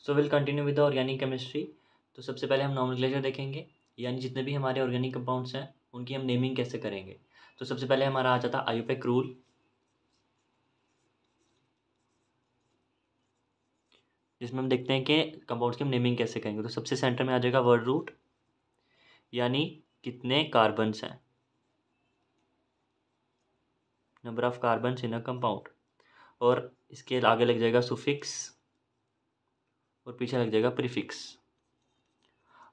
So will continue with the organic chemistry. तो सबसे पहले हम नॉमेनक्लेचर देखेंगे, यानी जितने भी हमारे ऑर्गेनिक कंपाउंड्स हैं उनकी हम नेमिंग कैसे करेंगे। तो सबसे पहले हमारा आ जाता है आयोपेक रूल, जिसमें हम देखते हैं कि कंपाउंड्स की हम नेमिंग कैसे करेंगे। तो सबसे सेंटर में आ जाएगा वर्ड रूट, यानी कितने कार्बन्स हैं, number of carbons in a compound. और इसके आगे लग जाएगा सुफिक्स और पीछे लग जाएगा प्रीफिक्स।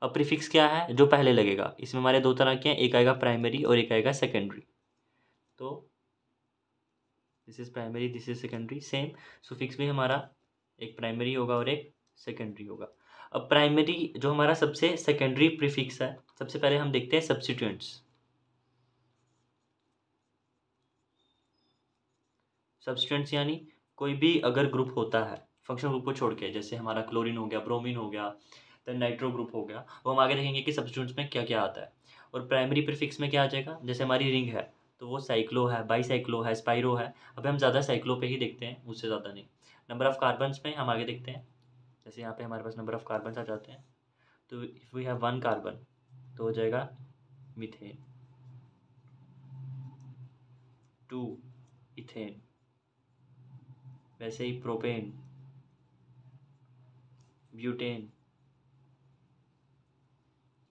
अब प्रीफिक्स क्या है, जो पहले लगेगा। इसमें हमारे दो तरह के हैं, एक आएगा प्राइमरी और एक आएगा सेकेंडरी। तो this is primary, this is secondary, same suffix भी हमारा एक प्राइमरी होगा और एक सेकेंडरी होगा। अब प्राइमरी जो हमारा सबसे सेकेंडरी प्रीफिक्स है, सबसे पहले हम देखते हैं सब्स्टिट्यूएंट्स। सब्स्टिट्यूएंट्स यानी कोई भी अगर ग्रुप होता है फंक्शनल ग्रुप को छोड़ के, जैसे हमारा क्लोरीन हो गया, ब्रोमीन हो गया, देन नाइट्रो ग्रुप हो गया, वो हम आगे देखेंगे कि सब्स्टिट्यूएंट्स में क्या क्या आता है। और प्राइमरी प्रीफिक्स में क्या आ जाएगा, जैसे हमारी रिंग है तो वो साइक्लो है, बाईसाइक्लो है, स्पाइरो है। अब हम ज़्यादा साइक्लो पे ही देखते हैं, उससे ज़्यादा नहीं। नंबर ऑफ कार्बन्स में हम आगे देखते हैं, जैसे यहाँ पे हमारे पास नंबर ऑफ कार्बन आ जाते हैं। तो इफ़ वी हैव 1 कार्बन तो हो जाएगा मीथेन, 2 इथेन, वैसे ही propane, butane,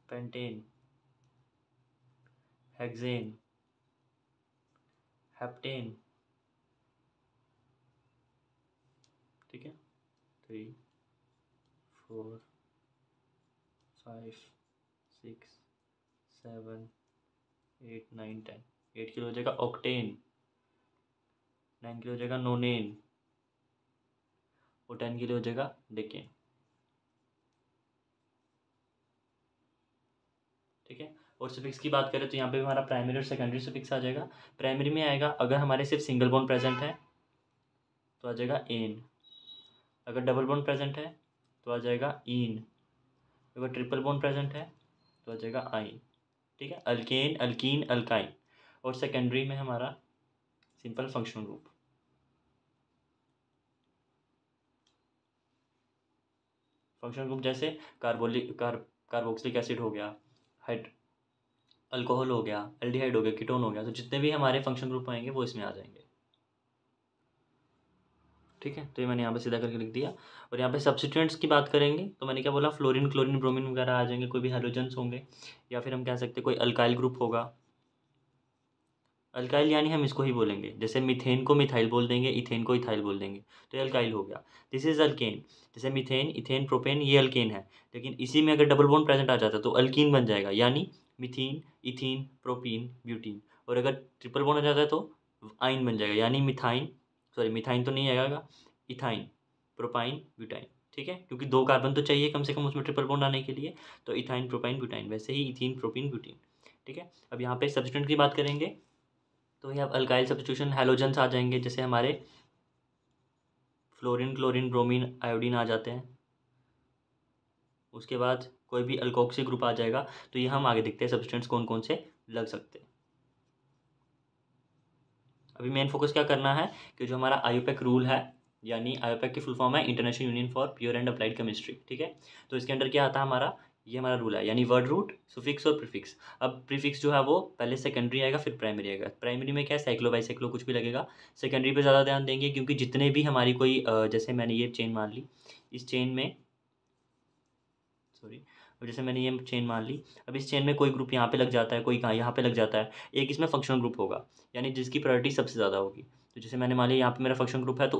pentane, hexane, heptane. ठीक है, 3 4 5 6 7 8 9 10। 8 की हो जाएगा ऑक्टेन, 9 की हो जाएगा नोनेन और 10 की हो जाएगा डेकेन। ठीक है। और सफिक्स की बात करें तो यहाँ पे हमारा प्राइमरी और सेकेंडरी सफिक्स आ जाएगा। प्राइमरी में आएगा अगर हमारे सिर्फ सिंगल बॉन्ड प्रेजेंट है तो आ जाएगा एन, अगर डबल बॉन्ड प्रेजेंट है तो आ जाएगा इन, अगर ट्रिपल बॉन्ड प्रेजेंट है तो आ जाएगा आइन। ठीक है, अल्केन, अल्कीन, अल्काइन। और सेकेंडरी में हमारा simple functional group. Functional group जैसे कार्बोक्सिलिक एसिड हो गया, हाइड अल्कोहल हो गया, एल्डिहाइड हो गया, कीटोन हो गया। तो जितने भी हमारे फंक्शनल ग्रुप आएंगे वो इसमें आ जाएंगे। ठीक है, तो ये मैंने यहाँ पे सीधा करके लिख दिया। और यहाँ पे सब्स्टिट्यूएंट्स की बात करेंगे तो मैंने क्या बोला, फ्लोरीन, क्लोरीन, ब्रोमीन वगैरह आ जाएंगे, कोई भी हाइड्रोजन्स होंगे, या फिर हम कह सकते हैं कोई अल्काइल ग्रुप होगा। अल्काइल यानी हम इसको ही बोलेंगे, जैसे मीथेन को मिथाइल बोल देंगे, इथेन को इथाइल बोल देंगे, तो ये अल्काइल हो गया। दिस इज अल्केन, जैसे मीथेन, इथेन, प्रोपेन, ये अल्केन है। लेकिन इसी में अगर डबल बॉन्ड प्रेजेंट आ जाता है तो अल्कीन बन जाएगा, यानी मिथीन, इथीन, प्रोपीन, ब्यूटीन। और अगर ट्रिपल बॉन्ड आ जाता है तो आइन बन जाएगा, यानी मिथाइन, सॉरी मिथाइन तो नहीं आएगा, इथाइन, प्रोपाइन, ब्यूटाइन। ठीक है, क्योंकि 2 कार्बन तो चाहिए कम से कम उसमें ट्रिपल बॉन्ड आने के लिए। तो इथाइन, प्रोपाइन, ब्यूटाइन, वैसे ही इथीन, प्रोपीन, ब्यूटीन। ठीक है, अब यहाँ पे सब्स्टिट्यूएंट की बात करेंगे तो ये अब अल्काइल सब्स्टिट्यूशन हैलोजेंस आ जाएंगे, जैसे हमारे फ्लोरीन, क्लोरीन, ब्रोमीन, आयोडीन आ जाते हैं। उसके बाद कोई भी अल्कोक्सी ग्रुप आ जाएगा। तो ये हम आगे देखते हैं सब्सटेंस कौन कौन से लग सकते हैं। अभी मेन फोकस क्या करना है कि जो हमारा आयोपेक रूल है, यानी आयोपेक की फुल फॉर्म है international union for pure and applied chemistry. ठीक है, तो इसके अंडर क्या आता है हमारा, ये हमारा रूल है, यानी वर्ड रूट, सुफिक्स और प्रीफिक्स। अब प्रीफिक्स जो है वो पहले सेकेंडरी आएगा फिर प्राइमरी आएगा। प्राइमरी में क्या है, साइक्लो बाईसाइक्लो कुछ भी लगेगा। सेकेंडरी पे ज़्यादा ध्यान देंगे क्योंकि जितने भी हमारी कोई जैसे मैंने ये चेन मान ली, इस चेन में सॉरी जैसे मैंने ये चेन मान ली, अब इस चेन में कोई ग्रुप यहाँ पे लग जाता है, कोई कहाँ यहाँ पे लग जाता है, एक इसमें फंक्शनल ग्रुप होगा, यानी जिसकी प्रायोरिटी सबसे ज़्यादा होगी। तो जैसे मैंने मान लिया यहाँ पे मेरा फंक्शनल ग्रुप है तो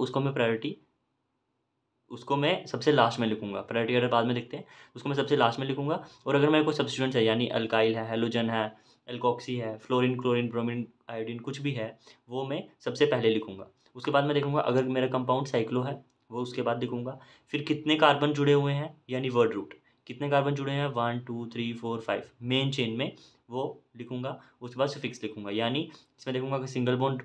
उसको मैं सबसे लास्ट में लिखूंगा। प्रायोरिटी अगर बाद में देखते हैं, उसको मैं सबसे लास्ट में लिखूंगा। और अगर मेरे कोई सब्स्टिट्यूएंट्स है, यानी अल्काइल है, हेलोजन है, एल्कोक्सी है, फ्लोरीन, क्लोरीन, ब्रोमीन, आयोडीन कुछ भी है, वो मैं सबसे पहले लिखूंगा। उसके बाद मैं देखूंगा अगर मेरा कंपाउंड साइक्लो है, वो उसके बाद लिखूंगा। फिर कितने कार्बन जुड़े हुए हैं, यानी वर्ड रूट, कितने कार्बन जुड़े हैं, 1 2 3 4 5 मेन चेन में, वो लिखूंगा। उसके बाद फिक्स लिखूंगा, यानी इसमें देखूंगा कि सिंगल बॉन्ड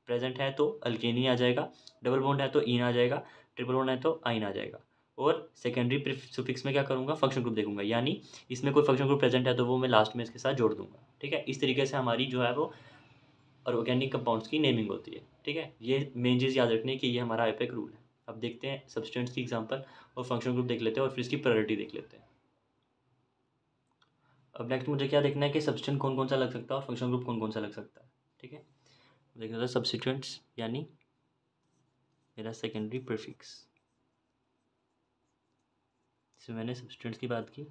प्रेजेंट है तो अल्केनी आ जाएगा, डबल बॉन्ड है तो ईन आ जाएगा, ट्रिपल बॉन्ड है तो आइन आ जाएगा। और सेकेंडरी सुफिक्स में क्या करूँगा, फंक्शन ग्रुप देखूंगा, यानी इसमें कोई फंक्शन ग्रुप प्रेजेंट है तो वो मैं लास्ट में इसके साथ जोड़ दूंगा। ठीक है, इस तरीके से हमारी जो है वो ऑर्गेनिक कंपाउंड्स की नेमिंग होती है। ठीक है, ये मेन चीज़ याद रखनी है कि ये हमारा आईपेक रूल है। अब देखते हैं सब्सटेंट्स की एग्जांपल और फंक्शनल ग्रुप देख लेते हैं और फिर इसकी प्रायोरिटी देख लेते हैं। अब नेक्स्ट मुझे क्या देखना है कि सब्सटेंट कौन कौन सा लग सकता है और फंक्शनल ग्रुप कौन कौन सा लग सकता है। ठीक है, देख लेते हैं सब्स्टिट्यूएंट्स यानी मेरा सेकेंडरी प्रीफिक्स। इसमें मैंने सब्स्टिट्यूएंट्स की बात की।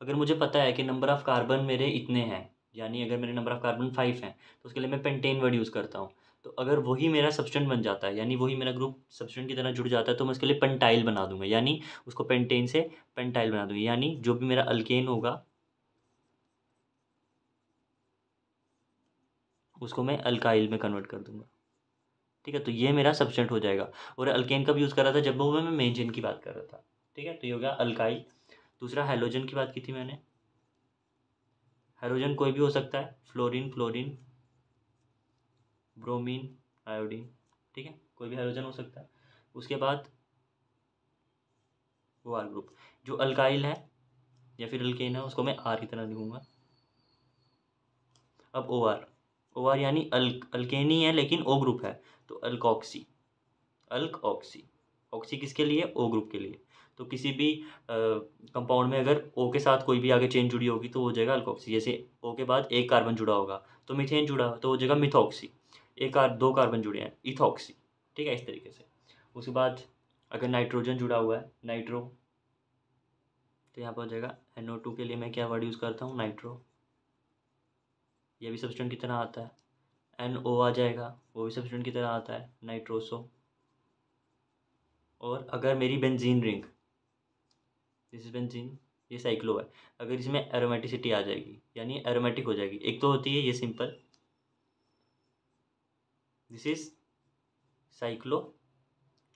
अगर मुझे पता है कि नंबर ऑफ़ कार्बन मेरे इतने हैं, यानी अगर मेरे नंबर ऑफ़ कार्बन 5 हैं तो उसके लिए मैं पेंटेन वर्ड यूज़ करता हूँ। तो अगर वही मेरा सब्स्टेंट बन जाता है, यानी वही मेरा ग्रुप सब्स्टेंट की तरह जुड़ जाता है, तो मैं उसके लिए पेंटाइल बना दूंगा, यानी उसको पेंटेन से पेंटाइल बना दूंगा, यानी जो भी मेरा अल्केन होगा उसको मैं अल्काइल में कन्वर्ट कर दूंगा। ठीक है, तो ये मेरा सब्स्टेंट हो जाएगा। और अल्केन कब यूज़ कर रहा था, जब वो मैं मेन चेन की बात कर रहा था। ठीक है, तो ये हो गया अल्काइल। दूसरा हैलोजन की बात की थी मैंने। हैलोजन कोई भी हो सकता है, फ्लोरीन, क्लोरीन, ब्रोमीन, आयोडीन। ठीक है, कोई भी हैलोजन हो सकता है। उसके बाद ओ आर ग्रुप, जो अल्काइल है या फिर अल्केन है उसको मैं आर की तरह लिखूंगा। अब ओ आर यानी अल्केन ही है लेकिन ओ ग्रुप है, तो अल्कॉक्सी। अल्कऑक्सी, ऑक्सी किसके लिए, ओ ग्रुप के लिए। तो किसी भी कंपाउंड में अगर ओ के साथ कोई भी आगे चेन जुड़ी होगी तो हो जाएगा अल्कॉक्सी। जैसे ओ के बाद एक कार्बन जुड़ा होगा तो मीथेन जुड़ा तो हो जाएगा मिथॉक्सी। दो कार्बन जुड़े हैं, इथॉक्सी। ठीक है, इस तरीके से। उसके बाद अगर नाइट्रोजन जुड़ा हुआ है, नाइट्रो, तो यहाँ पर हो जाएगा NO2 के लिए मैं क्या वर्ड यूज़ करता हूँ, नाइट्रो। ये भी सब्स्टेंट की तरह आता है। NO आ जाएगा, वो भी सब्स्टेंट की तरह आता है, नाइट्रोसो। और अगर मेरी benzene ring, this is benzene, ये साइक्लो है, अगर इसमें एरोमेटिसिटी आ जाएगी यानी एरोमेटिक हो जाएगी। एक तो होती है ये सिंपल, दिस इज साइक्लो,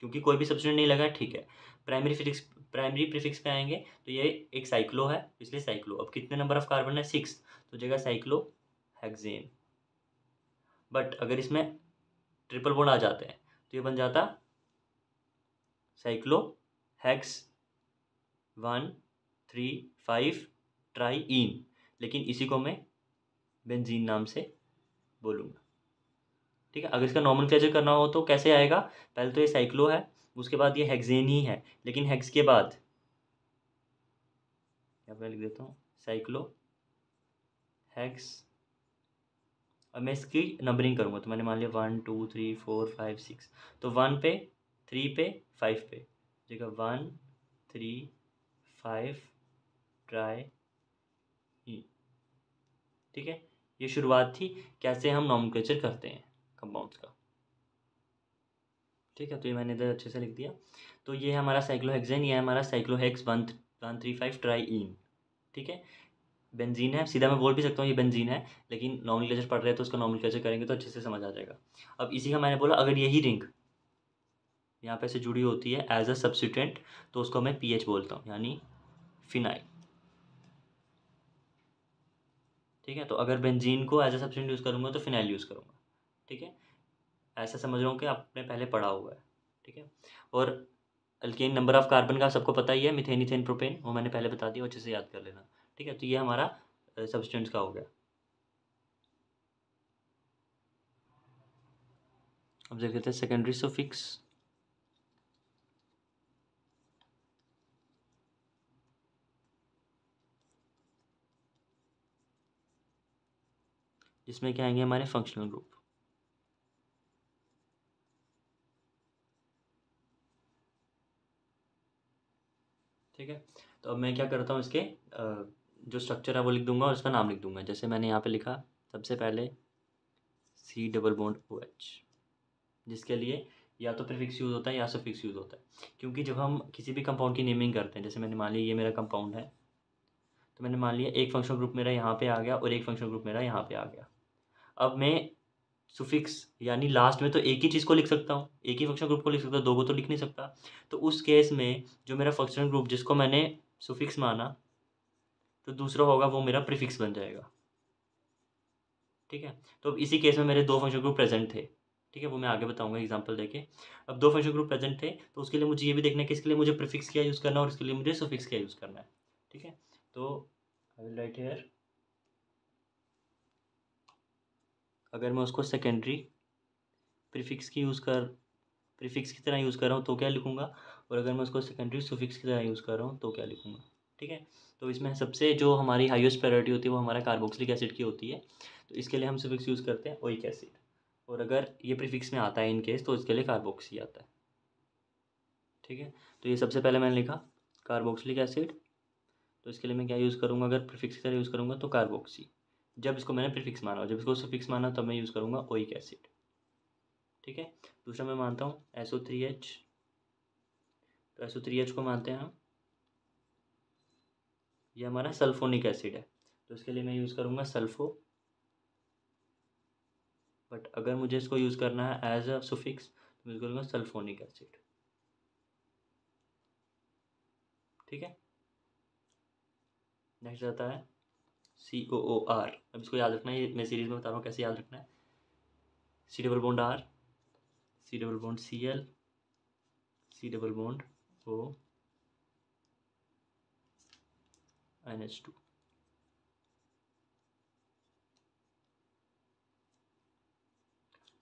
क्योंकि कोई भी सब्स्टिट्यूट नहीं लगा है, ठीक है। प्राइमरी प्रीफिक्स पे आएंगे तो ये एक साइक्लो है, इसलिए साइक्लो। अब कितने नंबर ऑफ कार्बन है, 6, तो जगह साइक्लो हेक्सेन। बट अगर इसमें ट्रिपल बॉन्ड आ जाते हैं तो ये बन जाता साइक्लो हेक्स 1,3,5 ट्राईइन, लेकिन इसी को मैं बेंजीन नाम से बोलूँगा। ठीक है, अगर इसका नॉमेनक्लेचर करना हो तो कैसे आएगा, पहले तो ये साइक्लो है, उसके बाद ये हेक्सेन ही है, लेकिन हेक्स के बाद यहाँ पे लिख देता हूँ साइक्लो हेक्स। अब मैं इसकी नंबरिंग करूँगा तो मैंने मान लिया 1 2 3 4 5 6, तो 1 पे, 3 पे, 5 पे, जगह 1 3 5 ट्राई ई। ठीक है, ये शुरुआत थी कैसे हम नॉमेनक्लेचर करते हैं कंपाउंड्स का। ठीक है, तो ये मैंने इधर अच्छे से लिख दिया। तो ये है हमारा साइक्लोहेक्सेन, ये है हमारा साइक्लोहेक्स 1,1,3,5 ट्राईइन। ठीक है, बेंजीन है, सीधा मैं बोल भी सकता हूँ ये बेंजीन है, लेकिन नॉमेनक्लेचर पढ़ रहे हैं तो उसका नॉमेनक्लेचर करेंगे तो अच्छे से समझ आ जाएगा। अब इसी का मैंने बोला अगर यही रिंग यहाँ पे से जुड़ी होती है एज अ सब्स्टिट्यूएंट तो उसको मैं पीएच बोलता हूँ, यानी फिनाइल। ठीक है, तो अगर बेंजीन को एज अ सब्स्टिट्यूएंट यूज़ करूँगा तो फिनाइल यूज़ करूँगा। ठीक है, ऐसा समझ रहा हूँ कि आपने पहले पढ़ा हुआ है। ठीक है, और अल्केन नंबर ऑफ़ कार्बन का सबको पता ही है, मीथेन, इथेन, प्रोपेन, वो मैंने पहले बता दिया, अच्छे से याद कर लेना। ठीक है, तो ये हमारा सब्स्टिट्यूएंट्स का हो गया। अब देख लेते हैं सेकेंडरी सफिक्स। जिसमें क्या आएंगे हमारे फंक्शनल ग्रुप। ठीक है, तो अब मैं क्या करता हूँ इसके जो स्ट्रक्चर है वो लिख दूंगा और उसका नाम लिख दूंगा। जैसे मैंने यहाँ पे लिखा सबसे पहले C+OH, जिसके लिए या तो प्रीफिक्स यूज़ होता है या सफिक्स यूज़ होता है। क्योंकि जब हम किसी भी कंपाउंड की नेमिंग करते हैं, जैसे मैंने मान लिया ये मेरा कंपाउंड है, तो मैंने मान लिया एक फंक्शनल ग्रुप मेरा यहाँ पे आ गया और एक फंक्शनल ग्रुप मेरा यहाँ पे आ गया। अब मैं सुफिक्स यानी लास्ट में तो एक ही चीज़ को लिख सकता हूँ, एक ही फंक्शनल ग्रुप को लिख सकता हूँ, दो को तो लिख नहीं सकता। तो उस केस में जो मेरा फंक्शनल ग्रुप जिसको मैंने सुफिक्स माना, तो दूसरा होगा वो मेरा प्रीफिक्स बन जाएगा। ठीक है, तो अब इसी केस में मेरे दो फंक्शनल ग्रुप प्रेजेंट थे। ठीक है, वो मैं आगे बताऊंगा एग्जांपल देके। अब दो फंक्शनल ग्रुप प्रेजेंट थे तो उसके लिए मुझे ये भी देखना है कि इसके लिए मुझे प्रीफिक्स क्या यूज़ करना है और इसके लिए मुझे सुफिक्स क्या यूज़ करना है। ठीक है, तो आई विल राइट हियर, अगर मैं उसको सेकेंडरी प्रीफिक्स की तरह यूज़ कर रहा हूँ तो क्या लिखूँगा, और अगर मैं उसको सेकेंडरी सुफिक्स की तरह यूज़ कर रहा हूँ तो क्या लिखूँगा। ठीक है, तो इसमें सबसे जो हमारी हाईएस्ट प्रायोरिटी होती है वो हमारा कार्बोक्सिलिक एसिड की होती है, तो इसके लिए हम सुफिक्स यूज़ करते हैं ओइक एसिड, और अगर ये प्रीफिक्स में आता है इन केस तो इसके लिए कार्बोक्सी आता है। ठीक है, तो ये सबसे पहले मैंने लिखा कार्बोक्सिलिक एसिड, तो इसके लिए मैं क्या यूज़ करूँगा, अगर प्रीफिक्स की तरह यूज़ करूँगा तो कार्बोक्सी, जब इसको मैंने प्रीफिक्स माना, और जब इसको सुफिक्स माना तब मैं यूज़ करूँगा ओइक एसिड। ठीक है, दूसरा मैं मानता हूँ SO3H, तो SO3H को मानते हैं हम, ये हमारा सल्फोनिक एसिड है, तो इसके लिए मैं यूज़ करूँगा सल्फो, बट अगर मुझे इसको यूज़ करना है एज अ सुफिक्स तो मैं यूज़ करूँगा सल्फोनिक एसिड। ठीक है, नेक्स्ट आता है COOR। अब इसको याद रखना है, ये मैं सीरीज में बता रहा हूँ कैसे याद रखना है। C double bond R, C double bond Cl, C double bond O, NH2।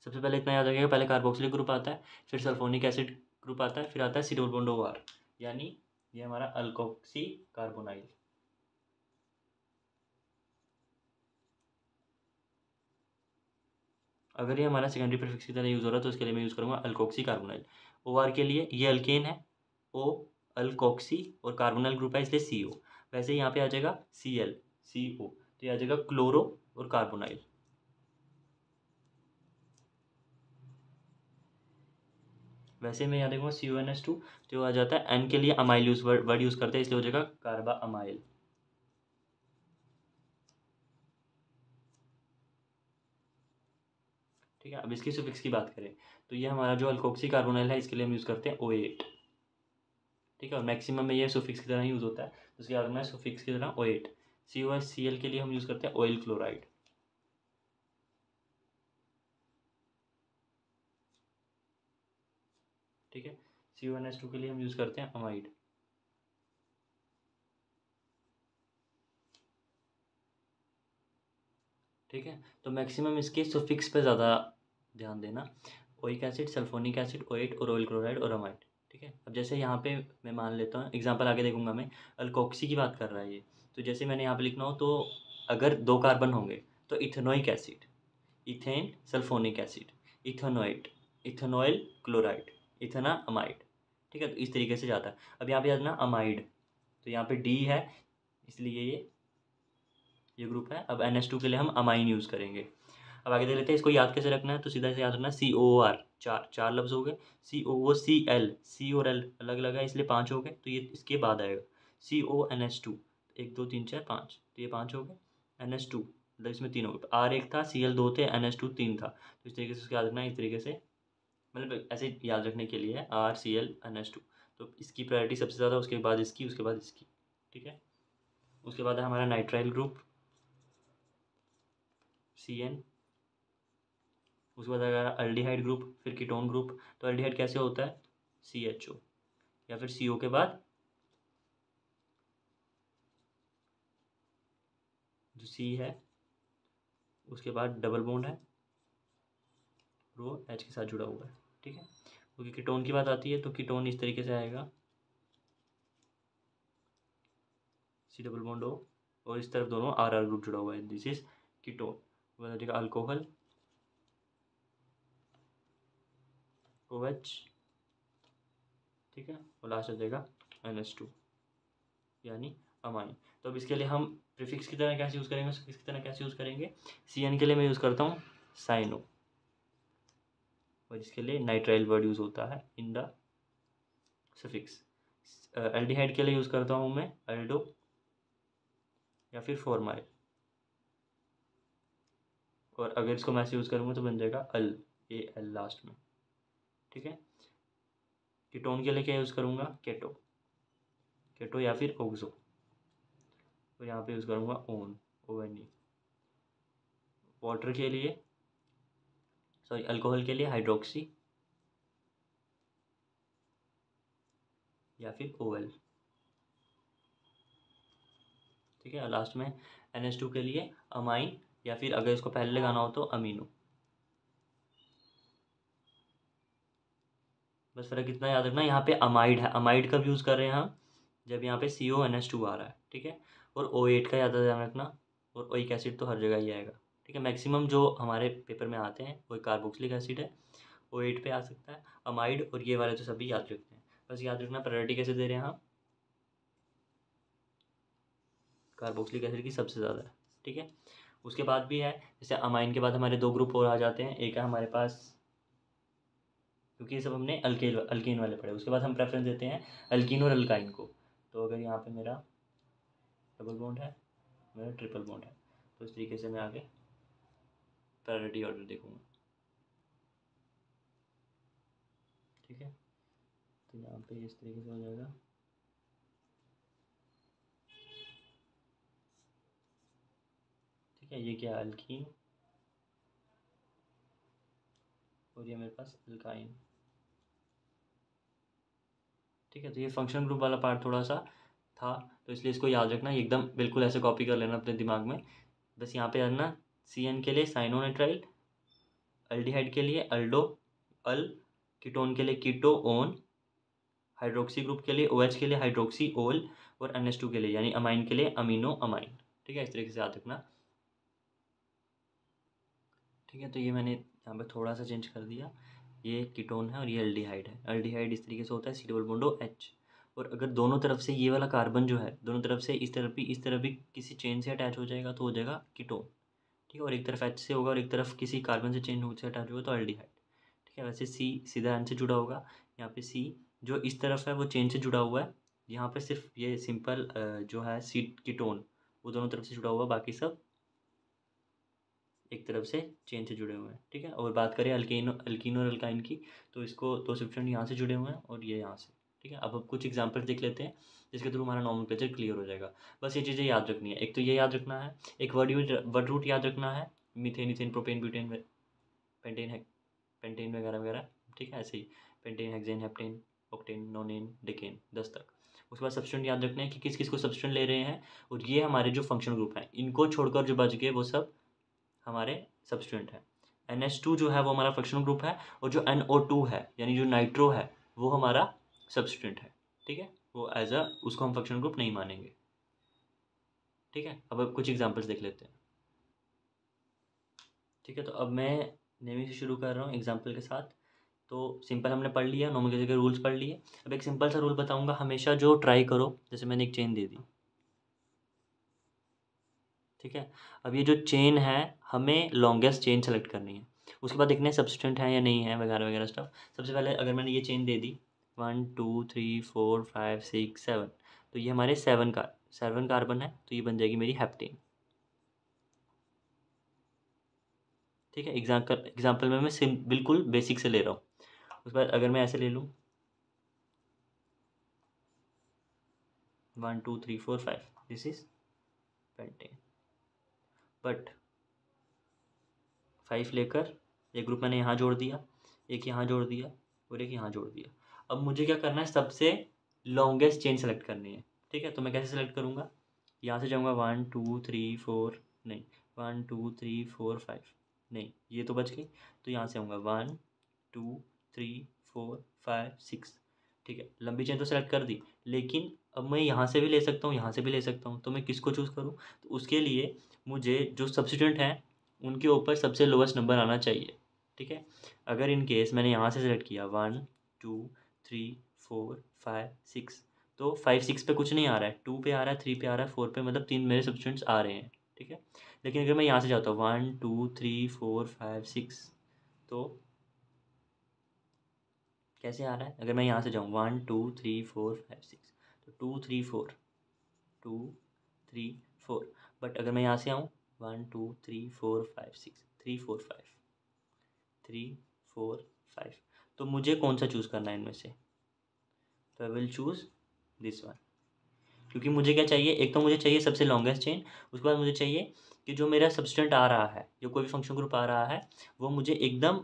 सबसे पहले इतना याद रखिएगा, पहले कार्बोक्सिलिक ग्रुप आता है, फिर सल्फोनिक एसिड ग्रुप आता है, फिर आता है C डबल बॉन्ड OR, यानी ये हमारा अल्कोक्सी कार्बोनाइल। अगर ये हमारा सेकेंडरी प्रीफिक्स की तरह यूज़ हो रहा है तो इसके लिए मैं यूज़ करूँगा अल्कोक्सी कार्बोनाइल। OR के लिए ये अल्केन है, O अल्कोक्सी, और कार्बोनाइल ग्रुप है इसलिए CO। वैसे यहाँ पे आ जाएगा Cl CO, तो ये आ जाएगा क्लोरो और कार्बोनाइल। वैसे मैं यहाँ देखूँगा CONH2, तो आ जाता है N के लिए अमाइल वर्ड यूज़ करते हैं, इसलिए हो जाएगा कार्बा अमाइल। ठीक है, अब इसकी सुफिक्स की बात करें तो ये हमारा जो अल्कोक्सी कार्बोनाइल है इसके लिए हम यूज़ करते हैं O8। ठीक है, और मैक्सिमम में ये सुफिक्स की तरह यूज़ होता है, तो इसके बाद में सुफिक्स की तरह O8। COHCl के लिए हम यूज़ करते हैं ऑयल क्लोराइड। ठीक है, CONH2 के लिए हम यूज़ करते हैं अमाइड। ठीक है, तो मैक्सिमम इसके सुफिक्स पे ज़्यादा ध्यान देना, oic acid, sulphonic acid, O8 और ऑयल क्लोराइड और अमाइड। ठीक है, अब जैसे यहाँ पे मैं मान लेता हूँ एग्जांपल आगे देखूंगा मैं, अल्कोक्सी की बात कर रहा है ये, तो जैसे मैंने यहाँ पे लिखना हो तो अगर 2 कार्बन होंगे तो ethanoic acid, ethane sulphonic acid, ethanoate, ethanoyl chloride, ethanamide. ठीक है, तो इस तरीके से जाता है। अब यहाँ पे याद ना अमाइड, तो यहाँ पे D है इसलिए ये ग्रुप है। अब NH2 के लिए हम अमाइन यूज़ करेंगे। अब आगे देख लेते हैं इसको याद कैसे रखना है, तो सीधा से याद रखना COOR, चार लफ्ज़ हो गए। COOCl, C और L अलग अलग है इसलिए 5 हो गए, तो ये इसके बाद आएगा। CONH2, 1 2 3 4 5, तो ये 5 हो गए। NH2 मतलब इसमें 3 हो गए, R 1 था, Cl 2 थे, NH2 3 था, तो इस तरीके से इसको याद रखना है, इस तरीके से मतलब ऐसे याद रखने के लिए है RCl NH2। तो इसकी प्रायोरिटी सबसे ज़्यादा, उसके बाद इसकी, उसके बाद इसकी। ठीक है, उसके बाद है हमारा नाइट्राइल ग्रुप CN, उसके बाद अगर अल्डिहाइड ग्रुप, फिर कीटोन ग्रुप। तो अल्डिहाइड कैसे होता है CHO, या फिर CO के बाद जो C है उसके बाद डबल बॉन्ड है, वो H के साथ जुड़ा हुआ है। ठीक है, क्योंकि कीटोन की बात आती है तो कीटोन इस तरीके से आएगा, C डबल बॉन्ड O, और इस तरफ दोनों RR ग्रुप जुड़ा हुआ है, दिस इज कीटोन। उसके बाद अल्कोहल OH। ठीक है, और लास्ट आ जाएगा NH2 यानी अमाइन। तो अब इसके लिए हम प्रीफिक्स की तरह कैसे यूज़ करेंगे, सफिक्स की तरह कैसे यूज़ करेंगे। CN के लिए मैं यूज़ करता हूँ साइनो, और इसके लिए नाइट्राइल वर्ड यूज़ होता है इन द सफिक्स। एल्डिहाइड के लिए यूज़ करता हूँ मैं अल्डो या फिर फॉर्माइल, और अगर इसको मैं ऐसे यूज़ करूँगा तो बन जाएगा AL लास्ट में। ठीक है, कीटोन के लिए क्या यूज़ करूँगा केटो, केटो या फिर ओक्सो, और यहाँ पे यूज़ करूँगा ONE। वाटर के लिए, सॉरी अल्कोहल के लिए हाइड्रोक्सी या फिर OL। ठीक है, लास्ट में NH2 के लिए अमाइन, या फिर अगर इसको पहले लगाना हो तो अमीनो। बस फ़र्क इतना याद रखना, यहाँ पे अमाइड है, अमाइड कब यूज़ कर रहे हैं हम, जब यहाँ पे CONH2 आ रहा है, ठीक है। और O8 का ध्यान रखना, और ओइक एसिड तो हर जगह ही आएगा, ठीक है। मैक्सिमम जो हमारे पेपर में आते हैं वो कार्बोक्सिलिक एसिड है, O8 पे आ सकता है, अमाइड, और ये वाले तो सभी याद रखते हैं। बस याद रखना प्रायोरिटी कैसे दे रहे हैं हम, कार्बोक्सिलिक एसिड की सबसे ज़्यादा है, ठीक है। उसके बाद भी है, जैसे अमाइन के बाद हमारे 2 ग्रुप और आ जाते हैं, एक है हमारे पास, क्योंकि ये सब हमने अल्केन वाले पढ़े, उसके बाद हम प्रेफरेंस देते हैं अल्कीन और अल्काइन को। तो अगर यहाँ पे मेरा डबल बॉन्ड है, मेरा ट्रिपल बॉन्ड है, तो इस तरीके से मैं आगे प्रायोरिटी ऑर्डर देखूँगा, ठीक है। तो यहाँ पे इस तरीके से हो जाएगा, ठीक है। ये क्या है, अल्कीन, और ये मेरे पास अल्काइन, ठीक है। तो ये फंक्शन ग्रुप वाला पार्ट थोड़ा सा था, तो इसलिए इसको याद रखना, ये एकदम बिल्कुल ऐसे कॉपी कर लेना अपने दिमाग में। बस यहाँ पे करना, CN के लिए साइनोनाइट्राइल, अल्डिहाइड के लिए अल्डो अल, कीटोन के लिए कीटो ओन, हाइड्रोक्सी ग्रुप के लिए OH के लिए हाइड्रोक्सी ओल, और NH2 के लिए यानी अमाइन के लिए अमीनो अमाइन, ठीक है। इस तरीके से याद रखना, ठीक है। तो ये मैंने यहाँ पे थोड़ा सा चेंज कर दिया, ये कीटोन है और ये अल्डिहाइड है। अल्डिहाइड इस तरीके से होता है, C डबल बॉन्ड OH, और अगर दोनों तरफ से ये वाला कार्बन जो है, दोनों तरफ से इस तरफ भी किसी चेन से अटैच हो जाएगा तो हो जाएगा कीटोन, ठीक है। और एक तरफ H से होगा और एक तरफ किसी कार्बन से चेन से अटैच होगा तो अल्डिहाइड, ठीक है। वैसे C सीधा N से जुड़ा होगा, यहाँ पे C जो इस तरफ है वो चेन से जुड़ा हुआ है, यहाँ पे सिर्फ ये सिंपल जो है C कीटोन वो दोनों तरफ से जुड़ा हुआ, बाकी सब एक तरफ से चेन से जुड़े हुए हैं, ठीक है। और बात करें अल्कीन और अल्काइन की, तो इसको 2 सब्स्टिट्यूएंट यहाँ से जुड़े हुए हैं और ये यहाँ से, ठीक है। अब कुछ एग्जांपल्स देख लेते हैं जिसके थ्रू हमारा नॉमेनक्लेचर क्लियर हो जाएगा। बस ये चीज़ें याद रखनी है, एक तो ये याद रखना है, एक वर्ड रूट याद रखना है, methane, ethane, propane, butane, pentane है, पेंटेन वगैरह वगैरह, ठीक है। ऐसे ही pentane, hexane, heptane, octane, nonane, decane, 10 तक। उसके बाद सब्स्टिट्यूएंट याद रखना है कि किस किस को सब्स्टिट्यूएंट ले रहे हैं, और ये हमारे जो फंक्शन ग्रुप हैं, इनको छोड़कर जो बच गए वो सब हमारे सब्स्टिट्यूएंट है। NH2 जो है वो हमारा फंक्शनल ग्रुप है, और जो NO2 है यानी जो नाइट्रो है वो हमारा सब्स्टिट्यूएंट है, ठीक है। वो उसको हम फंक्शनल ग्रुप नहीं मानेंगे, ठीक है। अब कुछ एग्जांपल्स देख लेते हैं, ठीक है। तो अब मैं नेमी से शुरू कर रहा हूँ एग्जांपल के साथ। तो सिंपल हमने पढ़ लिया, नोमेनक्लेचर के रूल्स पढ़ लिए। अब एक सिंपल सा रूल बताऊंगा, हमेशा जो ट्राई करो, जैसे मैंने एक चेन दे दी, ठीक है। अब ये जो चेन है हमें लॉन्गेस्ट चेन सेलेक्ट करनी है, उसके बाद देखना है सब्सटेंट है या नहीं है वगैरह वगैरह स्टफ। सबसे पहले अगर मैंने ये चेन दे दी 1 2 3 4 5 6 7, तो ये हमारे 7 कार्बन है, तो ये बन जाएगी मेरी हेप्टेन, ठीक है। एग्जाम्पल में मैं बिल्कुल बेसिक से ले रहा हूँ। उसके बाद अगर मैं ऐसे ले लूँ 1 2 3 4 5, दिस इज पेंटेन, बट 5 लेकर एक ग्रुप मैंने यहाँ जोड़ दिया, एक यहाँ जोड़ दिया, और एक यहाँ जोड़ दिया। अब मुझे क्या करना है, सबसे लॉन्गेस्ट चेन सेलेक्ट करनी है, ठीक है। तो मैं कैसे सेलेक्ट करूँगा, यहाँ से जाऊँगा 1 2 3 4, नहीं 1 2 3 4 5, नहीं ये तो बच गई। तो यहाँ से आऊँगा 1 2 3 4 5 6, ठीक है। लंबी चेन तो सेलेक्ट कर दी, लेकिन अब मैं यहाँ से भी ले सकता हूँ, यहाँ से भी ले सकता हूँ, तो मैं किसको चूज़ करूँ। तो उसके लिए मुझे जो सब्स्टिट्यूएंट हैं उनके ऊपर सबसे लोवेस्ट नंबर आना चाहिए, ठीक है। अगर इन केस मैंने यहाँ से सेलेक्ट किया 1 2 3 4 5 6, तो 5 6 पे कुछ नहीं आ रहा है, 2 पे आ रहा है, 3 पे आ रहा है, 4 पे, मतलब 3 मेरे सब्स्टिट्यूएंट्स आ रहे हैं, ठीक है। लेकिन अगर मैं यहाँ से जाता हूँ 1 2 3 4 5 6, तो कैसे आ रहा है, अगर मैं यहाँ से जाऊँ 1 2 3 4 5 6, तो 2 3 4 2 3 4, बट अगर मैं यहाँ से आऊँ 1 2 3 4 5 6 3 4 5 3 4 5, तो मुझे कौन सा चूज़ करना है इनमें से, तो I will choose this one. क्योंकि मुझे क्या चाहिए, एक तो मुझे चाहिए सबसे लॉन्गेस्ट चेन, उसके बाद मुझे चाहिए कि जो मेरा सब्सटेंट आ रहा है, जो कोई भी फंक्शन ग्रुप आ रहा है, वो मुझे एकदम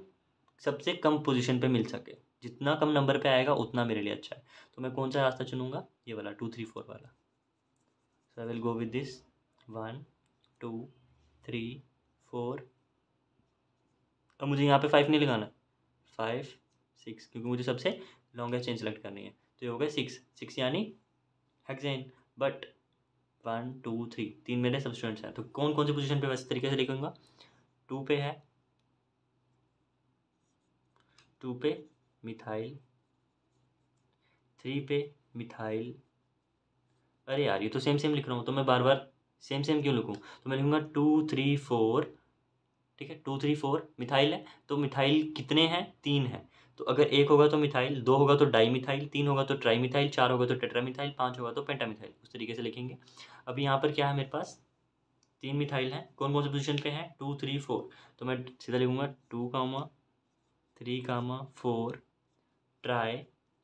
सबसे कम पोजीशन पे मिल सके, जितना कम नंबर पे आएगा उतना मेरे लिए अच्छा है। तो मैं कौन सा रास्ता चुनूंगा, ये वाला 2 3 4 वाला। So I will go with this 1 2 3 4। अब मुझे यहाँ पे 5 नहीं लगाना, 5 6, क्योंकि मुझे सबसे लॉन्गेस्ट चेन सेलेक्ट करनी है। तो ये हो गया 6 यानी हेक्सेन। बट 1 2 3 3 मेरे सब्स्टिट्यूएंट्स हैं, तो कौन कौन सी पोजीशन पे वैसे तरीके से लिखूंगा। 2 पे है, 2 पे मिथाइल, 3 पे मिथाइल। अरे यार ये तो सेम सेम लिख रहा हूँ, तो मैं बार बार सेम सेम क्यों लिखूँ। तो मैं लिखूँगा 2 3 4, ठीक है 2 3 4 मिथाइल है। तो मिथाइल कितने हैं, 3 है। तो अगर 1 होगा तो मिथाइल, 2 होगा तो डाई मिथाइल, 3 होगा तो ट्राई मिथाइल, 4 होगा तो टेट्रा मिथाइल, 5 होगा तो पेंटा मिथाइल। उस तरीके से लिखेंगे। अब यहाँ पर क्या है मेरे पास, 3 मिथाइल हैं। कौन कौन से पोजीशन पे हैं, 2 3 4। तो मैं सीधा लिखूँगा 2 3 4 ट्राई।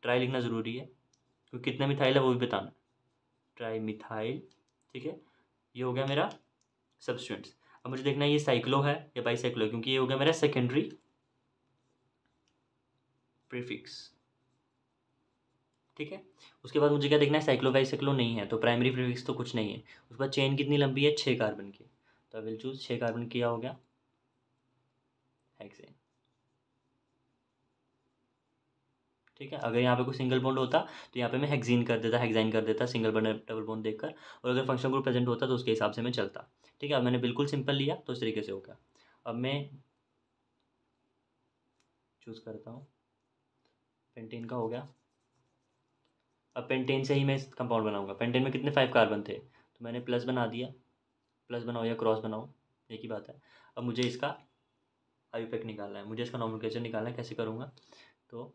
ट्राई लिखना ज़रूरी है क्योंकि कितने मिथाइल है वो भी बताना। ट्राई मिथाइल, ठीक है। ये हो गया मेरा सब्स्टिट्यूएंट्स। अब मुझे देखना है ये साइक्लो है या बाईसाइक्लो है, क्योंकि ये हो गया मेरा सेकेंडरी प्रीफिक्स, ठीक है। उसके बाद मुझे क्या देखना है, साइक्लो बाईसाइक्लो नहीं है तो प्राइमरी प्रीफिक्स तो कुछ नहीं है। उसके बाद चेन कितनी लंबी है, 6 कार्बन की। तो आई विल चूज 6 कार्बन किया हो गया हेक्सेन, ठीक है। अगर यहाँ पे कोई सिंगल बॉन्ड होता तो यहाँ पे मैं हेक्सीन कर देता, हेक्साइन कर देता, सिंगल बॉन्ड डबल बॉन्ड देखकर। और अगर फंक्शनल ग्रुप प्रेजेंट होता तो उसके हिसाब से मैं चलता, ठीक है। अब मैंने बिल्कुल सिंपल लिया तो इस तरीके से हो गया। अब मैं चूज़ करता हूँ, पेंटेन का हो गया। अब पेंटेन से ही मैं कंपाउंड बनाऊंगा। पेंटेन में कितने 5 कार्बन थे, तो मैंने प्लस बना दिया। प्लस बनाओ या क्रॉस बनाओ एक ही बात है। अब मुझे इसका आयुपेक निकालना है, मुझे इसका नॉमेनक्लेचर निकालना है। कैसे करूँगा, तो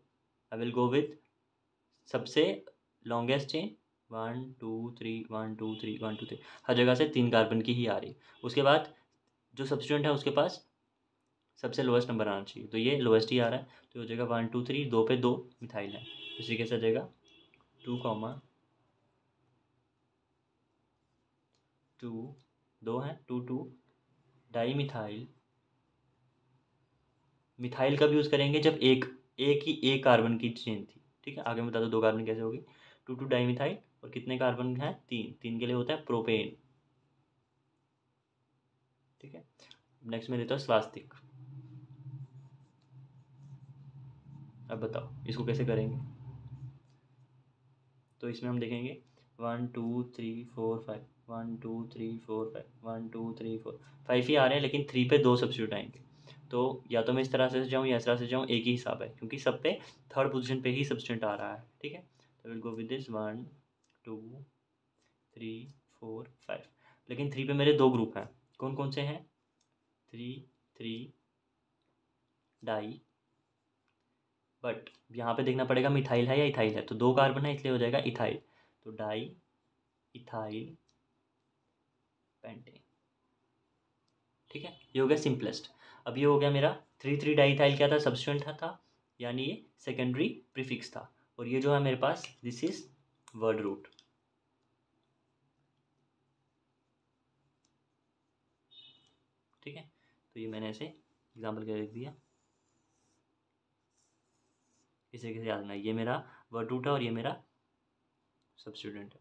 आई विल गो विथ सबसे लॉन्गेस्ट चेन 1 2 3 1 2 3 1 2 3। हर जगह से 3 कार्बन की ही आ रही। उसके बाद जो सब्स्टिट्यूएंट है उसके पास सबसे लोएस्ट नंबर आना चाहिए, तो ये लोएस्ट ही आ रहा है। तो हो जाएगा 1 2 3, 2 पे 2 मिथाइल है। इसी के साथ जाएगा 2 2, 2 है 2 2 डाई मिथाइल। मिथाइल कब यूज़ करेंगे, जब एक कार्बन की चेन थी, ठीक है। आगे मैं बता दो 2 कार्बन कैसे होगी। 2 2 डाई मिथाइल, और कितने कार्बन हैं, 3। 3 के लिए होता है प्रोपेन, ठीक है। नेक्स्ट में देता हूँ स्वास्तिक। अब बताओ इसको कैसे करेंगे। तो इसमें हम देखेंगे 1 2 3 4 5, 1 2 3 4 5, 1 2 3 4 5 ही आ रहे हैं, लेकिन 3 पे 2 सब्स्टिट्यूट आएंगे। तो या तो मैं इस तरह से जाऊँ या इस तरह से जाऊँ, एक ही हिसाब है क्योंकि सब पे थर्ड पोजीशन पे ही सब्स्टिट्यूट आ रहा है, ठीक है। तो विल गो विद दिस 1 2 3 4 5। लेकिन 3 पे मेरे 2 ग्रुप हैं, कौन कौन से हैं, 3 3 डाई। बट यहाँ पे देखना पड़ेगा मिथाइल है या इथाइल है, तो 2 कार्बन है इसलिए हो जाएगा इथाइल। तो डाई इथाइल पेंटेन, ठीक है। ये हो गया सिंपलेस्ट। अब ये हो गया मेरा 3 3 डाईथाइल क्या था, सब्स्टिट्यूएंट था, यानी ये सेकेंडरी प्रीफिक्स था। और ये जो है मेरे पास दिस इज वर्ड रूट, ठीक है। तो ये मैंने ऐसे एग्जाम्पल के लिख दिया, इस तरीके से याद रखना। ये मेरा वर्ड रूट है और ये मेरा सब्स्टिट्यूएंट है,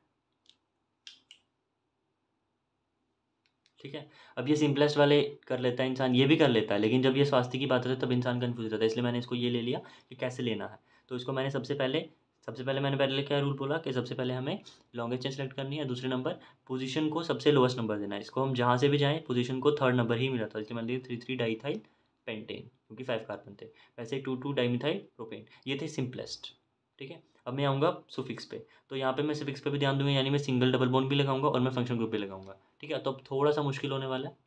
ठीक है। अब ये सिंपलेस्ट वाले कर लेता है इंसान, ये भी कर लेता है, लेकिन जब ये स्वास्थ्य की बात होती है तब इंसान कन्फ्यूज होता है। इसलिए मैंने इसको ये ले लिया कि कैसे लेना है। तो इसको मैंने सबसे पहले मैंने पहले क्या रूल बोला कि सबसे पहले हमें लॉन्गेस्ट चेन सेलेक्ट करनी है। दूसरे नंबर पोजीशन को सबसे लोएस्ट नंबर देना है। इसको हम जहाँ से भी जाएँ पोजीशन को थर्ड नंबर ही मिला था, इसलिए मैंने 3 3 डाईथाइल पेंटेन, क्योंकि 5 कार्बन थे। वैसे 2 2 डाईमिथाइल प्रोपेन, ये थे सिंपलेस्ट, ठीक है। अब मैं आऊँगा सुफिक्स पे। तो यहाँ पे मैं सुफिक्स पे भी ध्यान दूंगा, यानी मैं सिंगल डबल बॉन्ड भी लगाऊंगा और मैं फंक्शन ग्रुप भी लगाऊंगा, ठीक है। तो अब थोड़ा सा मुश्किल होने वाला है,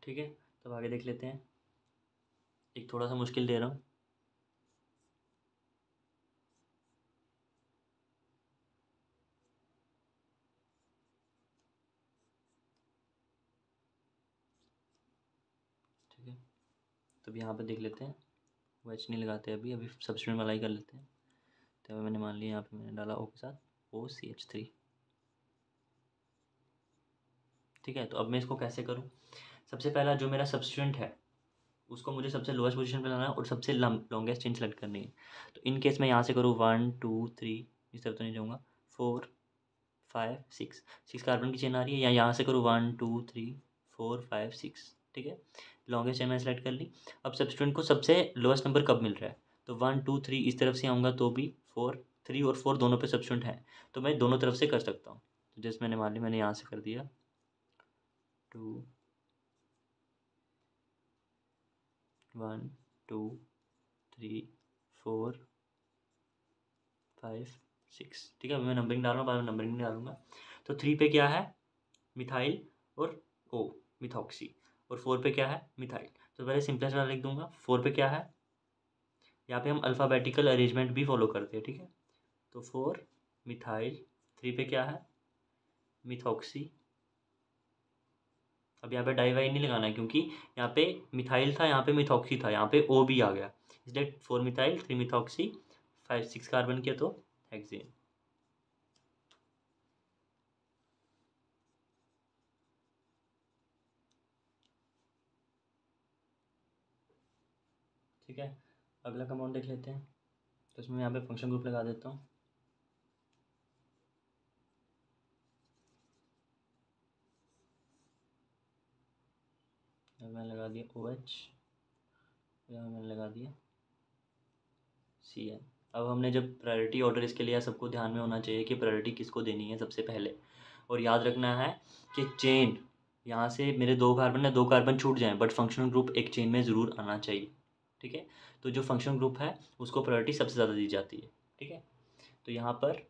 ठीक है। तो अब आगे देख लेते हैं, एक थोड़ा सा मुश्किल दे रहा हूँ। ठीक है, तो अब यहाँ पे देख लेते हैं। वो एच नहीं लगाते अभी अभी सब्स्टिट्यूट वाला ही कर लेते हैं। तो मैंने मान लिया यहाँ पे मैंने डाला ओ के साथ OCH3, ठीक है। तो अब मैं इसको कैसे करूँ, सबसे पहला जो मेरा सब्स्टिट्यूएंट है उसको मुझे सबसे लोएस्ट पोजीशन पे लाना है और सबसे लॉन्गेस्ट चेन सेलेक्ट करनी है। तो इन केस मैं यहाँ से करूँ 1 2 3, इस तरफ तो नहीं जाऊँगा, 4 5 6 कार्बन की चेन आ रही है, या यहाँ से करूँ 1 2 3 4 5 6, ठीक है, लॉन्गेस्ट चेन मैंने सेलेक्ट कर ली। अब सब्स्टिट्यूएंट को सबसे लोएस्ट नंबर कब मिल रहा है, तो 1 2 3 इस तरफ से आऊँगा तो भी 4, 3 और 4 दोनों पे सब्स्टिट्यूएंट है, तो मैं दोनों तरफ से कर सकता हूँ। तो जैसे मैंने मान ली मैंने यहाँ से कर दिया 2 1 2 3 4 5 6, ठीक है। अभी मैं नंबरिंग डाल रहा हूँ, बाद में नंबरिंग नहीं डालूंगा। तो 3 पे क्या है, मिथाइल और ओ मिथॉक्सी, और 4 पे क्या है, मिथाइल। तो पहले सिंपलेस्ट वाला लिख दूंगा। 4 पे क्या है, यहाँ पे हम अल्फ़ाबेटिकल अरेंजमेंट भी फॉलो करते हैं, ठीक है। तो 4 मिथाइल, 3 पे क्या है, मिथॉक्सी। अब यहाँ पे डाई वाई नहीं लगाना है क्योंकि यहाँ पे मिथाइल था, यहाँ पे मिथॉक्सी था, यहाँ पे ओ भी आ गया, इसलिए 4 मिथाइल 3 मिथॉक्सी 5 6 कार्बन किया तो हेक्सेन। ठीक है, अगला कंपाउंड देख लेते हैं। तो इसमें यहाँ पे फंक्शन ग्रुप लगा देता हूँ। मैंने लगा दिया OH, यहाँ मैंने लगा दिया CN। अब हमने जब प्रायोरिटी ऑर्डर इसके लिए सबको ध्यान में होना चाहिए कि प्रायोरिटी किसको देनी है सबसे पहले, और याद रखना है कि चेन यहाँ से मेरे 2 कार्बन है, 2 कार्बन छूट जाएं बट फंक्शनल ग्रुप एक चेन में ज़रूर आना चाहिए, ठीक है। तो जो फंक्शनल ग्रुप है उसको प्रायोरिटी सबसे ज़्यादा दी जाती है, ठीक है। तो यहाँ पर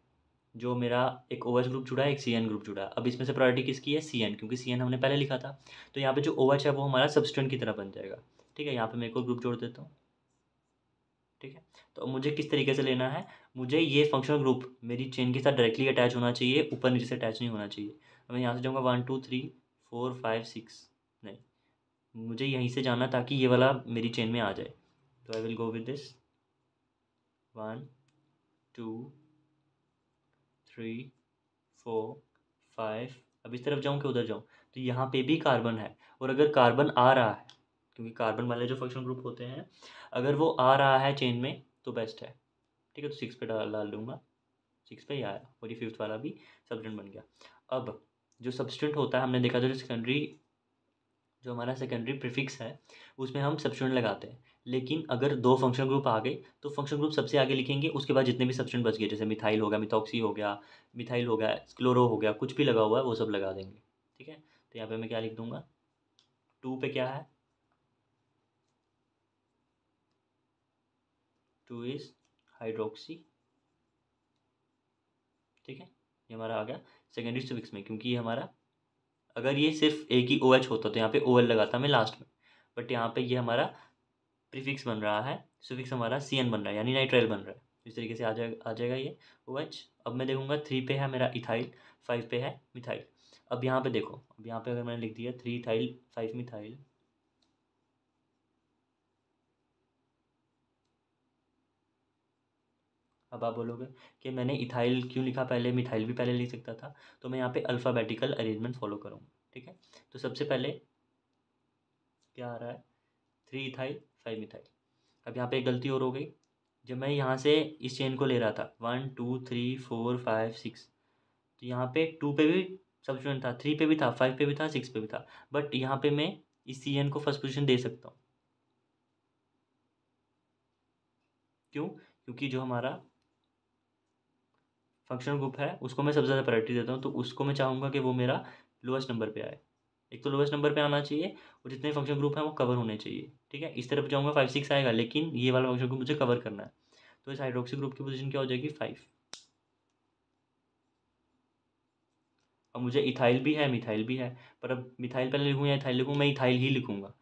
जो मेरा एक OH ग्रुप जुड़ा है, एक CN ग्रुप जुड़ा है। अब इसमें से प्रायोरिटी किसकी है, CN, क्योंकि CN हमने पहले लिखा था। तो यहाँ पे जो OH है वो हमारा सब्स्टिट्यूएंट की तरह बन जाएगा, ठीक है। यहाँ पे मैं एक और ग्रुप जोड़ देता हूँ, ठीक है। तो मुझे किस तरीके से लेना है, मुझे ये फंक्शनल ग्रुप मेरी चेन के साथ डायरेक्टली अटैच होना चाहिए, ऊपर नीचे से अटैच नहीं होना चाहिए। अब मैं यहाँ से जाऊँगा 1 2 3 4 5 6, नहीं, मुझे यहीं से जाना ताकि ये वाला मेरी चेन में आ जाए। तो आई विल गो विद दिस 1 2 3 4 5। अब इस तरफ जाऊँ कि उधर जाऊँ, तो यहाँ पे भी कार्बन है, और अगर कार्बन आ रहा है, क्योंकि कार्बन वाले जो फंक्शनल ग्रुप होते हैं अगर वो आ रहा है चेन में तो बेस्ट है, ठीक है। तो 6 पे डाल डाल दूँगा, 6 पे ही आया, और ये 5th वाला भी सब्स्टिट्यूएंट बन गया। अब जो सब्स्टिट्यूएंट होता है हमने देखा था, जो हमारा सेकेंडरी प्रीफिक्स है उसमें हम सब्स्टिट्यूएंट लगाते हैं। लेकिन अगर 2 फंक्शनल ग्रुप आ गए तो फंक्शनल ग्रुप सबसे आगे लिखेंगे, उसके बाद जितने भी सब्स्टिट्यूएंट बच गए, जैसे मिथाइल हो गया, मिथॉक्सी हो गया, मिथाइल हो गया, क्लोरो हो गया, कुछ भी लगा हुआ है वो सब लगा देंगे, ठीक है। तो यहाँ पे मैं क्या लिख दूंगा, 2 पे क्या है, 2 इज हाइड्रोक्सी, ठीक है। ये हमारा आ गया सेकेंडरी सुफिक्स में, क्योंकि ये हमारा, अगर ये सिर्फ एक ही OH होता तो यहाँ पे OL लगाता मैं लास्ट में, बट यहाँ पे ये हमारा प्रीफिक्स बन रहा है, सुफिक्स हमारा CN बन रहा है, यानी नाइट्राइल बन रहा है। इस तरीके से आ जाएगा ये OH। अब मैं देखूंगा 3 पे है मेरा इथाइल, 5 पे है मिथाइल। अब यहाँ पे देखो, अब यहाँ पे अगर मैंने लिख दिया 3 इथाइल 5 मिथाइल, अब आप बोलोगे कि मैंने इथाइल क्यों लिखा पहले, मिथाइल भी पहले लिख सकता था। तो मैं यहाँ पे अल्फ़ाबेटिकल अरेंजमेंट फॉलो करूँगा, ठीक है। तो सबसे पहले क्या आ रहा है, 3 इथाइल 5 मिथाइल। अब यहाँ पे एक गलती और हो गई, जब मैं यहाँ से इस चेन को ले रहा था 1 2 3 4 5 6, तो यहाँ पे 2 पे भी सब्स्टिट्यूएंट था, 3 पे भी था, 5 पे भी था, 6 पे भी था, बट यहाँ पे मैं इस CN को फर्स्ट पोजीशन दे सकता हूँ। क्यों, क्योंकि जो हमारा फंक्शनल ग्रुप है उसको मैं सबसे ज़्यादा प्रायोरिटी देता हूँ, तो उसको मैं चाहूँगा कि वो मेरा लोएस्ट नंबर पे आए। एक तो लोएस्ट नंबर पे आना चाहिए, और जितने फंक्शन ग्रुप हैं वो कवर होने चाहिए, ठीक है। इस तरफ जाऊँगा 5 6 आएगा, लेकिन ये वाला फंक्शन ग्रुप मुझे कवर करना है। तो इस हाइड्रोक्सी ग्रुप की पोजीशन क्या हो जाएगी, 5। अब मुझे इथाइल भी है, मिथाइल भी है, पर अब मिथाइल पहले लिखूँ या इथाइल लिखूँ, मैं इथाइल ही लिखूँगा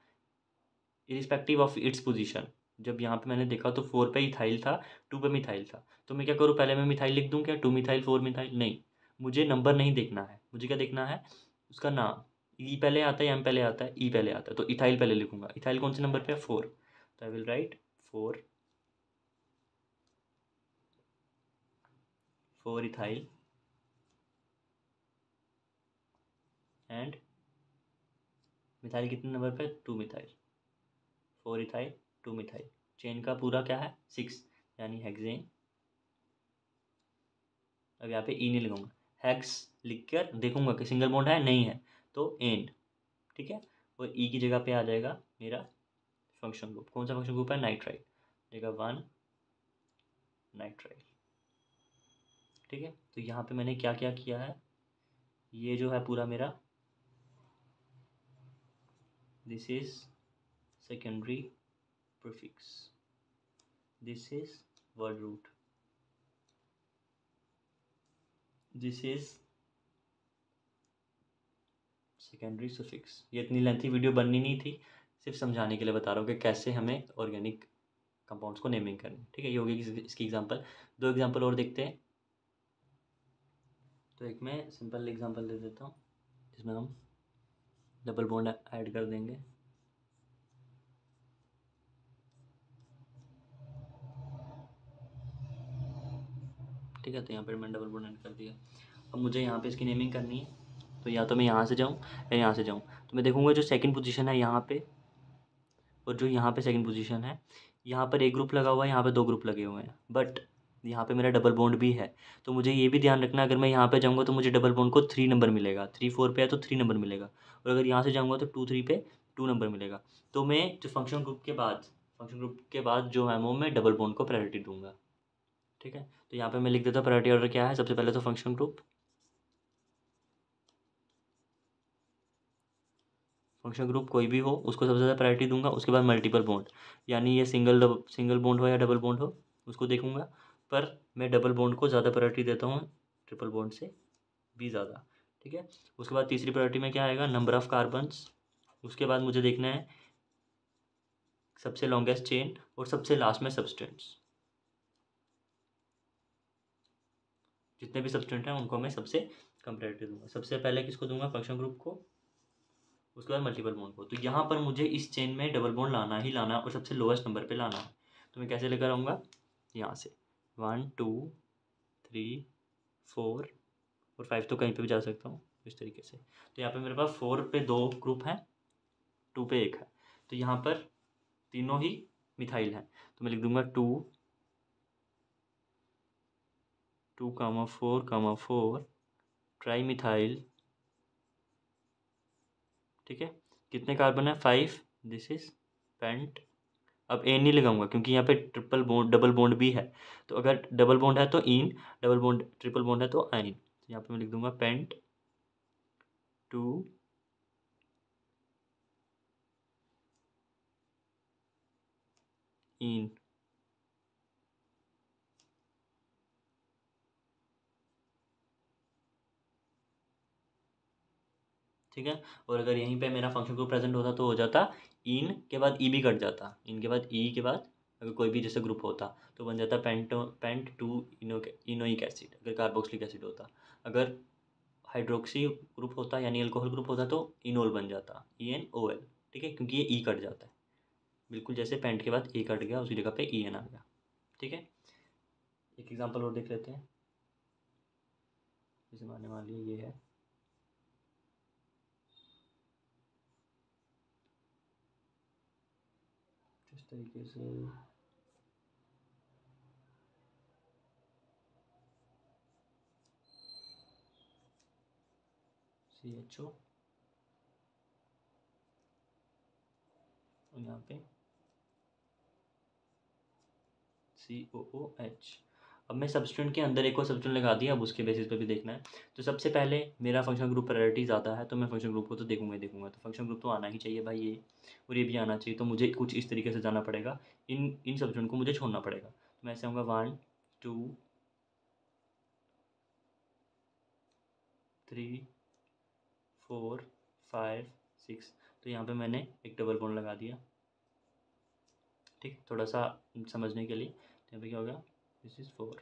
इरिस्पेक्टिव ऑफ इट्स पोजीशन। जब यहाँ पे मैंने देखा तो 4 पे इथाइल था, 2 पे मिथाइल था, तो मैं क्या करूँ, पहले मैं मिथाइल लिख दूँ क्या, 2 मिथाइल 4 मिथाइल, नहीं, मुझे नंबर नहीं देखना है, मुझे क्या देखना है, उसका नाम। ई पहले आता है, एम पहले आता है, ई पहले आता है, तो इथाइल पहले लिखूँगा। इथाइल कौन से नंबर पे है, 4, तो I will write 4, 4 ethyl and methyl कितने नंबर पे, 2 मिथाइल, 4 इथाइल 2 मिथाइल। चेन का पूरा क्या है, 6, यानी हेक्सेन। अब यहाँ पे ई नहीं लिखूँगा, हेक्स लिख कर देखूंगा कि सिंगल बॉन्ड है, नहीं है, तो एंड, ठीक है। और ई की जगह पे आ जाएगा मेरा फंक्शन ग्रुप। कौन सा फंक्शन ग्रुप है? नाइट्राइल, जगह 1 नाइट्राइल। ठीक है, तो यहाँ पे मैंने क्या क्या किया है, ये जो है पूरा मेरा, this is secondary prefix, this is word root, this is secondary suffix. ये इतनी लेंथी वीडियो बननी नहीं थी, सिर्फ समझाने के लिए बता रहा हूँ कि कैसे हमें ऑर्गेनिक कंपाउंड्स को नेमिंग करनी। ठीक है, ये होगी इसकी एग्जांपल। दो एग्जांपल और देखते हैं। तो एक मैं सिंपल एग्जांपल दे देता हूँ जिसमें हम डबल बॉन्ड ऐड कर देंगे। ठीक है, तो यहाँ पर मैंने डबल बॉन्ड ऐड कर दिया। अब मुझे यहाँ पे इसकी नेमिंग करनी है, तो या तो मैं यहाँ से जाऊँ या यहाँ से जाऊँ। तो मैं देखूँगा जो सेकंड पोजीशन है यहाँ पे, और जो यहाँ पे सेकंड पोजीशन है, यहाँ पर एक ग्रुप लगा हुआ है, यहाँ पे दो ग्रुप लगे हुए हैं, बट यहाँ पे मेरा डबल बॉन्ड भी है। तो मुझे ये भी ध्यान रखना, अगर मैं यहाँ पे जाऊँगा तो मुझे डबल बॉन्ड को 3 नंबर मिलेगा, 3 4 पे है तो 3 नंबर मिलेगा, और अगर यहाँ से जाऊँगा तो 2 3 पे 2 नंबर मिलेगा। तो मैं जो फंक्शन ग्रुप के बाद जो है वो मैं डबल बॉन्ड को प्रायोरिटी दूंगा। ठीक है, तो यहाँ पे मैं लिख देता हूँ प्रायोरिटी ऑर्डर क्या है। सबसे पहले तो फंक्शन ग्रुप कोई भी हो उसको सबसे ज़्यादा प्रायोरिटी दूंगा। उसके बाद मल्टीपल बॉन्ड, यानी ये सिंगल बॉन्ड हो या डबल बॉन्ड हो उसको देखूंगा, पर मैं डबल बॉन्ड को ज़्यादा प्रायोरिटी देता हूँ ट्रिपल बॉन्ड से भी ज़्यादा। ठीक है, उसके बाद तीसरी प्रायोरिटी में क्या आएगा? Number of carbons. उसके बाद मुझे देखना है सबसे लॉन्गेस्ट चेन, और सबसे लास्ट में सब्सटेंट्स। जितने भी सब्सटेंट हैं उनको मैं सबसे कम प्रायोरिटी दूंगा। सबसे पहले किसको दूंगा? फंक्शन ग्रुप को, उसके बाद मल्टीपल बॉन्ड को। तो यहाँ पर मुझे इस चेन में डबल बॉन्ड लाना ही लाना है और सबसे लोएस्ट नंबर पे लाना है। तो मैं कैसे लेकर आऊँगा? यहाँ से 1 2 3 4 और 5 तो कहीं पे भी जा सकता हूँ इस तरीके से। तो यहाँ पे मेरे पास 4 पे 2 ग्रुप हैं, 2 पे 1 है, तो यहाँ पर तीनों ही मिथाइल हैं। तो मैं लिख दूंगा 2 2 4 4 ट्राई मिथाइल। ठीक है, कितने कार्बन है? 5, दिस इज पेंट। अब एन नहीं लगाऊंगा क्योंकि यहाँ पे ट्रिपल बॉन्ड डबल बॉन्ड भी है, तो अगर डबल बॉन्ड है तो इन, डबल बॉन्ड ट्रिपल बॉन्ड है तो आइन। तो यहाँ पे मैं लिख दूंगा पेंट 2 इन। ठीक है, और अगर यहीं पे मेरा फंक्शन ग्रुप प्रेजेंट होता तो हो जाता इन के बाद ई भी कट जाता, इन के बाद ई के बाद अगर कोई भी जैसे ग्रुप होता तो बन जाता पेंट 2 इनोइक एसिड, अगर कार्बोक्सिलिक एसिड होता। अगर हाइड्रोक्सी ग्रुप होता यानी अल्कोहल ग्रुप होता तो इनोल बन जाता, ENOL। ठीक है, क्योंकि ये ई कट जाता है, बिल्कुल जैसे पेंट के बाद ए कट गया उसकी जगह पे EN आ गया। ठीक है, एक एग्जांपल और देख लेते हैं। जैसे मानने वाली ये है, इस तरीके से CHO और यहाँ पे COOH। अब मैं सब्सटेंट के अंदर एक और सब्सटेंट लगा दिया, अब उसके बेसिस पे भी देखना है। तो सबसे पहले मेरा फंक्शन ग्रुप प्रायोरिटी ज़्यादा है तो मैं फंक्शन ग्रुप को तो देखूंगा ही देखूंगा, तो फंक्शन ग्रुप तो आना ही चाहिए भाई ये, और ये भी आना चाहिए। तो मुझे कुछ इस तरीके से जाना पड़ेगा, इन सब्सटेंट को मुझे छोड़ना पड़ेगा। तो मैं ऐसे आऊँगा 1 2 3 4 5 6। तो यहाँ पे मैंने एक डबल बॉन्ड लगा दिया। ठीक, थोड़ा सा समझने के लिए। तो यहाँ पे क्या हो गया? दिस इज़ 4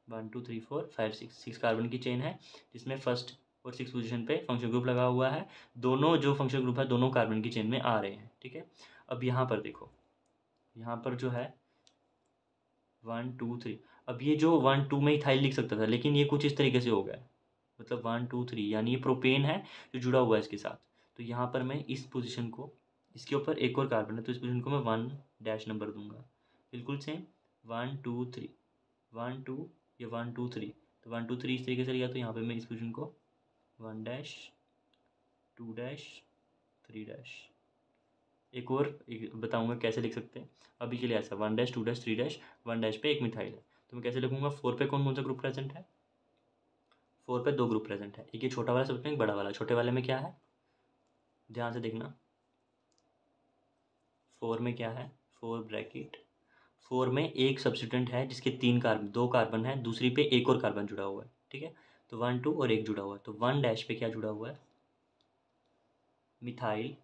1 2 3 4 5 6 कार्बन की चेन है जिसमें फर्स्ट और 6 पोजीशन पे फंक्शन ग्रुप लगा हुआ है। दोनों जो फंक्शन ग्रुप है दोनों कार्बन की चेन में आ रहे हैं। ठीक है, अब यहाँ पर देखो, यहाँ पर जो है 1 2 3। अब ये जो 1 2 में इथाइल लिख सकता था, लेकिन ये कुछ इस तरीके से हो गया, मतलब 1 2 3 यानी ये प्रोपेन है जो जुड़ा हुआ है इसके साथ। तो यहाँ पर मैं इस पोजीशन को, इसके ऊपर एक और कार्बन है तो इस पोजीशन को मैं 1 डैश नंबर दूंगा, बिल्कुल सेम 1 2 3 1 2, ये 1 2 3। तो 1 2 3 इस तरीके से लिया, तो यहाँ पे मैं इस पोजीशन को 1 डैश 2-3-। एक और एक बताऊंगा कैसे लिख सकते हैं। अभी के लिए ऐसा 1-2-3-, 1 पे एक मिथाइल है, तो मैं कैसे लिखूंगा। 4 पे कौन कौन सा ग्रुप प्रेजेंट है। 4 पे 2 ग्रुप प्रेजेंट है, एक ये छोटा वाला सब्सटीट्यूएंट, एक बड़ा वाला। छोटे वाले में क्या है, ध्यान से देखना। 4 में क्या है, 4 ब्रैकेट 4 में एक सब्सटीट्यूएंट है जिसके 3 कार्बन, 2 कार्बन है, दूसरी पे एक और कार्बन जुड़ा हुआ है, ठीक है। तो 1 2 और एक जुड़ा हुआ है, तो 1 पे क्या जुड़ा हुआ है, मिथाइल।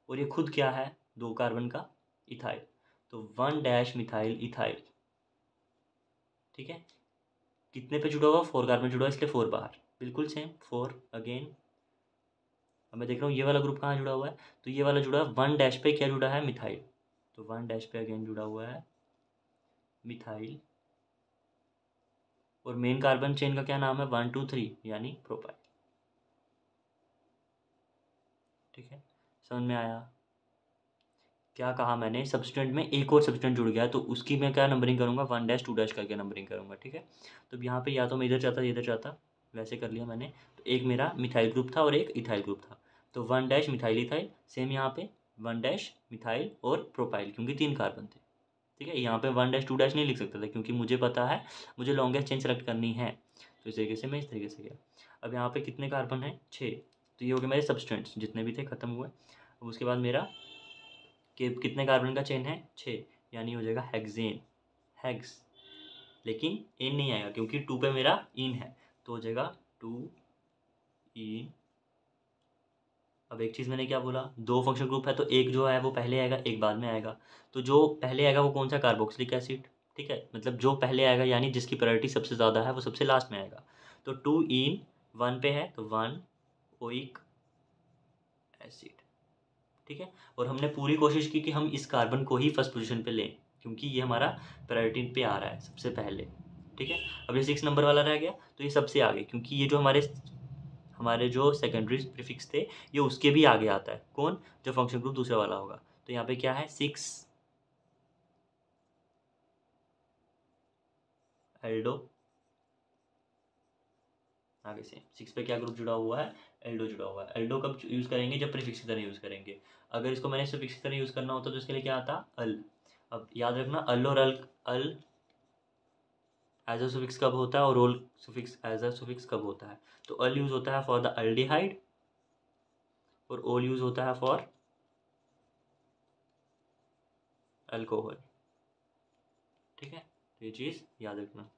और ये खुद क्या है, 2 कार्बन का इथाइल। तो 1 मिथाइल इथाइल, ठीक है। कितने पे जुड़ा हुआ, 4 कार्बन जुड़ा हुआ, इसलिए 4 बाहर, बिल्कुल सेम 4 अगेन। अब मैं देख रहा हूँ ये वाला ग्रुप कहाँ जुड़ा हुआ है, तो ये वाला जुड़ा है 1 पे, क्या जुड़ा है, मिथाइल। तो 1 पे अगेन जुड़ा हुआ है मिथाइल। और मेन कार्बन चेन का क्या नाम है, 1 2 3, यानी प्रोपाइल, ठीक है। समझ में आया क्या कहा मैंने। सब्सटेंट में एक और सब्सटेंट जुड़ गया तो उसकी मैं क्या नंबरिंग करूँगा, 1-2 करके नंबरिंग करूँगा, ठीक है। तो यहाँ पे या तो मैं इधर चाहता इधर चाहता, वैसे कर लिया मैंने। तो एक मेरा मिथाइल ग्रुप था और एक इथाइल ग्रुप था, तो 1 मिथाइल इथाइल। सेम यहाँ पे 1 मिथाइल और प्रोपाइल, क्योंकि 3 कार्बन थे, ठीक है। यहाँ पे 1-2 नहीं लिख सकता था, क्योंकि मुझे पता है मुझे लॉन्गेस्ट चेन सेलेक्ट करनी है। तो इस तरीके से मैं इस तरीके से गया। अब यहाँ पे कितने कार्बन हैं, 6। तो ये हो गए मेरे सब्सटेंट्स, जितने भी थे ख़त्म हुए। अब उसके बाद मेरा कि कितने कार्बन का चेन है, 6, यानी हो जाएगा हेक्सेन, हेक्स। लेकिन एन नहीं आएगा क्योंकि 2 पे मेरा इन है, तो हो जाएगा 2 इन। अब एक चीज़ मैंने क्या बोला, 2 फंक्शन ग्रुप है तो एक जो है वो पहले आएगा, एक बाद में आएगा। तो जो पहले आएगा वो कौन सा, कार्बोक्सिलिक एसिड, ठीक है। मतलब जो पहले आएगा यानी जिसकी प्रायोरिटी सबसे ज़्यादा है वो सबसे लास्ट में आएगा। तो 2 इन 1 पे है तो 1 ओइक एसिड, ठीक है। और हमने पूरी कोशिश की कि हम इस कार्बन को ही फर्स्ट पोजीशन पे लें, क्योंकि ये हमारा प्रायोरिटी पे आ रहा है सबसे पहले, ठीक है। अब ये 6 नंबर वाला रह गया, तो ये सबसे आगे, क्योंकि ये जो हमारे हमारे जो सेकेंडरी प्रीफिक्स थे ये उसके भी आगे आता है। कौन, जो फंक्शन ग्रुप दूसरा वाला होगा। तो यहाँ पे क्या है, 6 एल्डो, आगे से 6 पे क्या ग्रुप जुड़ा हुआ है, एल्डो जुड़ा हुआ है। एल्डो कब यूज़ करेंगे, जब प्रीफिक्स की तरह यूज़ करेंगे। अगर इसको मैंने सफिक्स की तरह यूज़ करना होता तो इसके लिए क्या आता, अल। अब याद रखना अल और अल एज अ सुफिक्स कब होता है और ओल सुफिक्स एज अ सुफिक्स कब होता है। तो अल यूज़ होता है फॉर द अल्डिहाइड और ओल यूज़ होता है फॉर अल्कोहल, ठीक है। तो ये चीज़ याद रखना।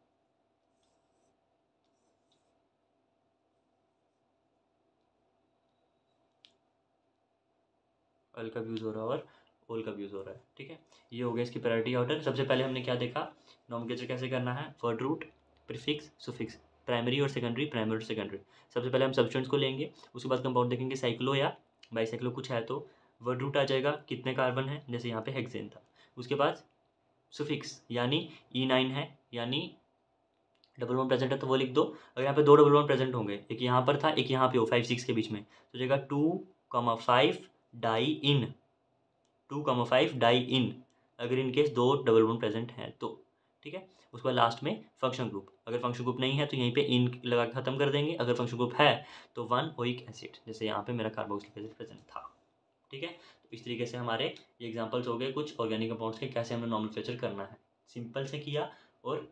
अल का यूज़ हो रहा है और ओल का यूज़ हो रहा है, ठीक है। ये हो गया इसकी प्रायोरिटी ऑर्डर। सबसे पहले हमने क्या देखा, नोमेनक्लेचर कैसे करना है, word root, prefix, suffix, primary और सेकेंडरी, प्राइमरी और सेकेंडरी। सबसे पहले हम सब्सटेंट्स को लेंगे, उसके बाद कंपाउंड देखेंगे, साइक्लो या बाईसाइक्लो कुछ है तो वर्ड रूट आ जाएगा, कितने कार्बन है, जैसे यहाँ पे हेक्सेन था। उसके बाद सुफिक्स यानी E9 है, यानी डबल वन प्रेजेंट है तो वो लिख दो। अगर यहाँ पे 2 डबल वन प्रेजेंट होंगे, एक यहाँ पर था एक यहाँ पे हो 5 6 के बीच में, तो हो जाएगा 2,5 डाई इन, 2,5 डाई इन, अगर in case 2 double one present हैं तो, ठीक है। उसके बाद लास्ट में फंक्शन ग्रुप, अगर फंक्शन ग्रुप नहीं है तो यहीं पे इन लगा के खत्म कर देंगे, अगर फंक्शन ग्रुप है तो 1 ओइक एसिड, जैसे यहाँ पे मेरा कार्बोक्सिलिक एसिड प्रेजेंट था, ठीक है। तो इस तरीके से हमारे ये एग्जाम्पल्स हो गए कुछ ऑर्गेनिक कंपाउंड्स के, कैसे हमें नॉमेनक्लेचर करना है। सिंपल से किया और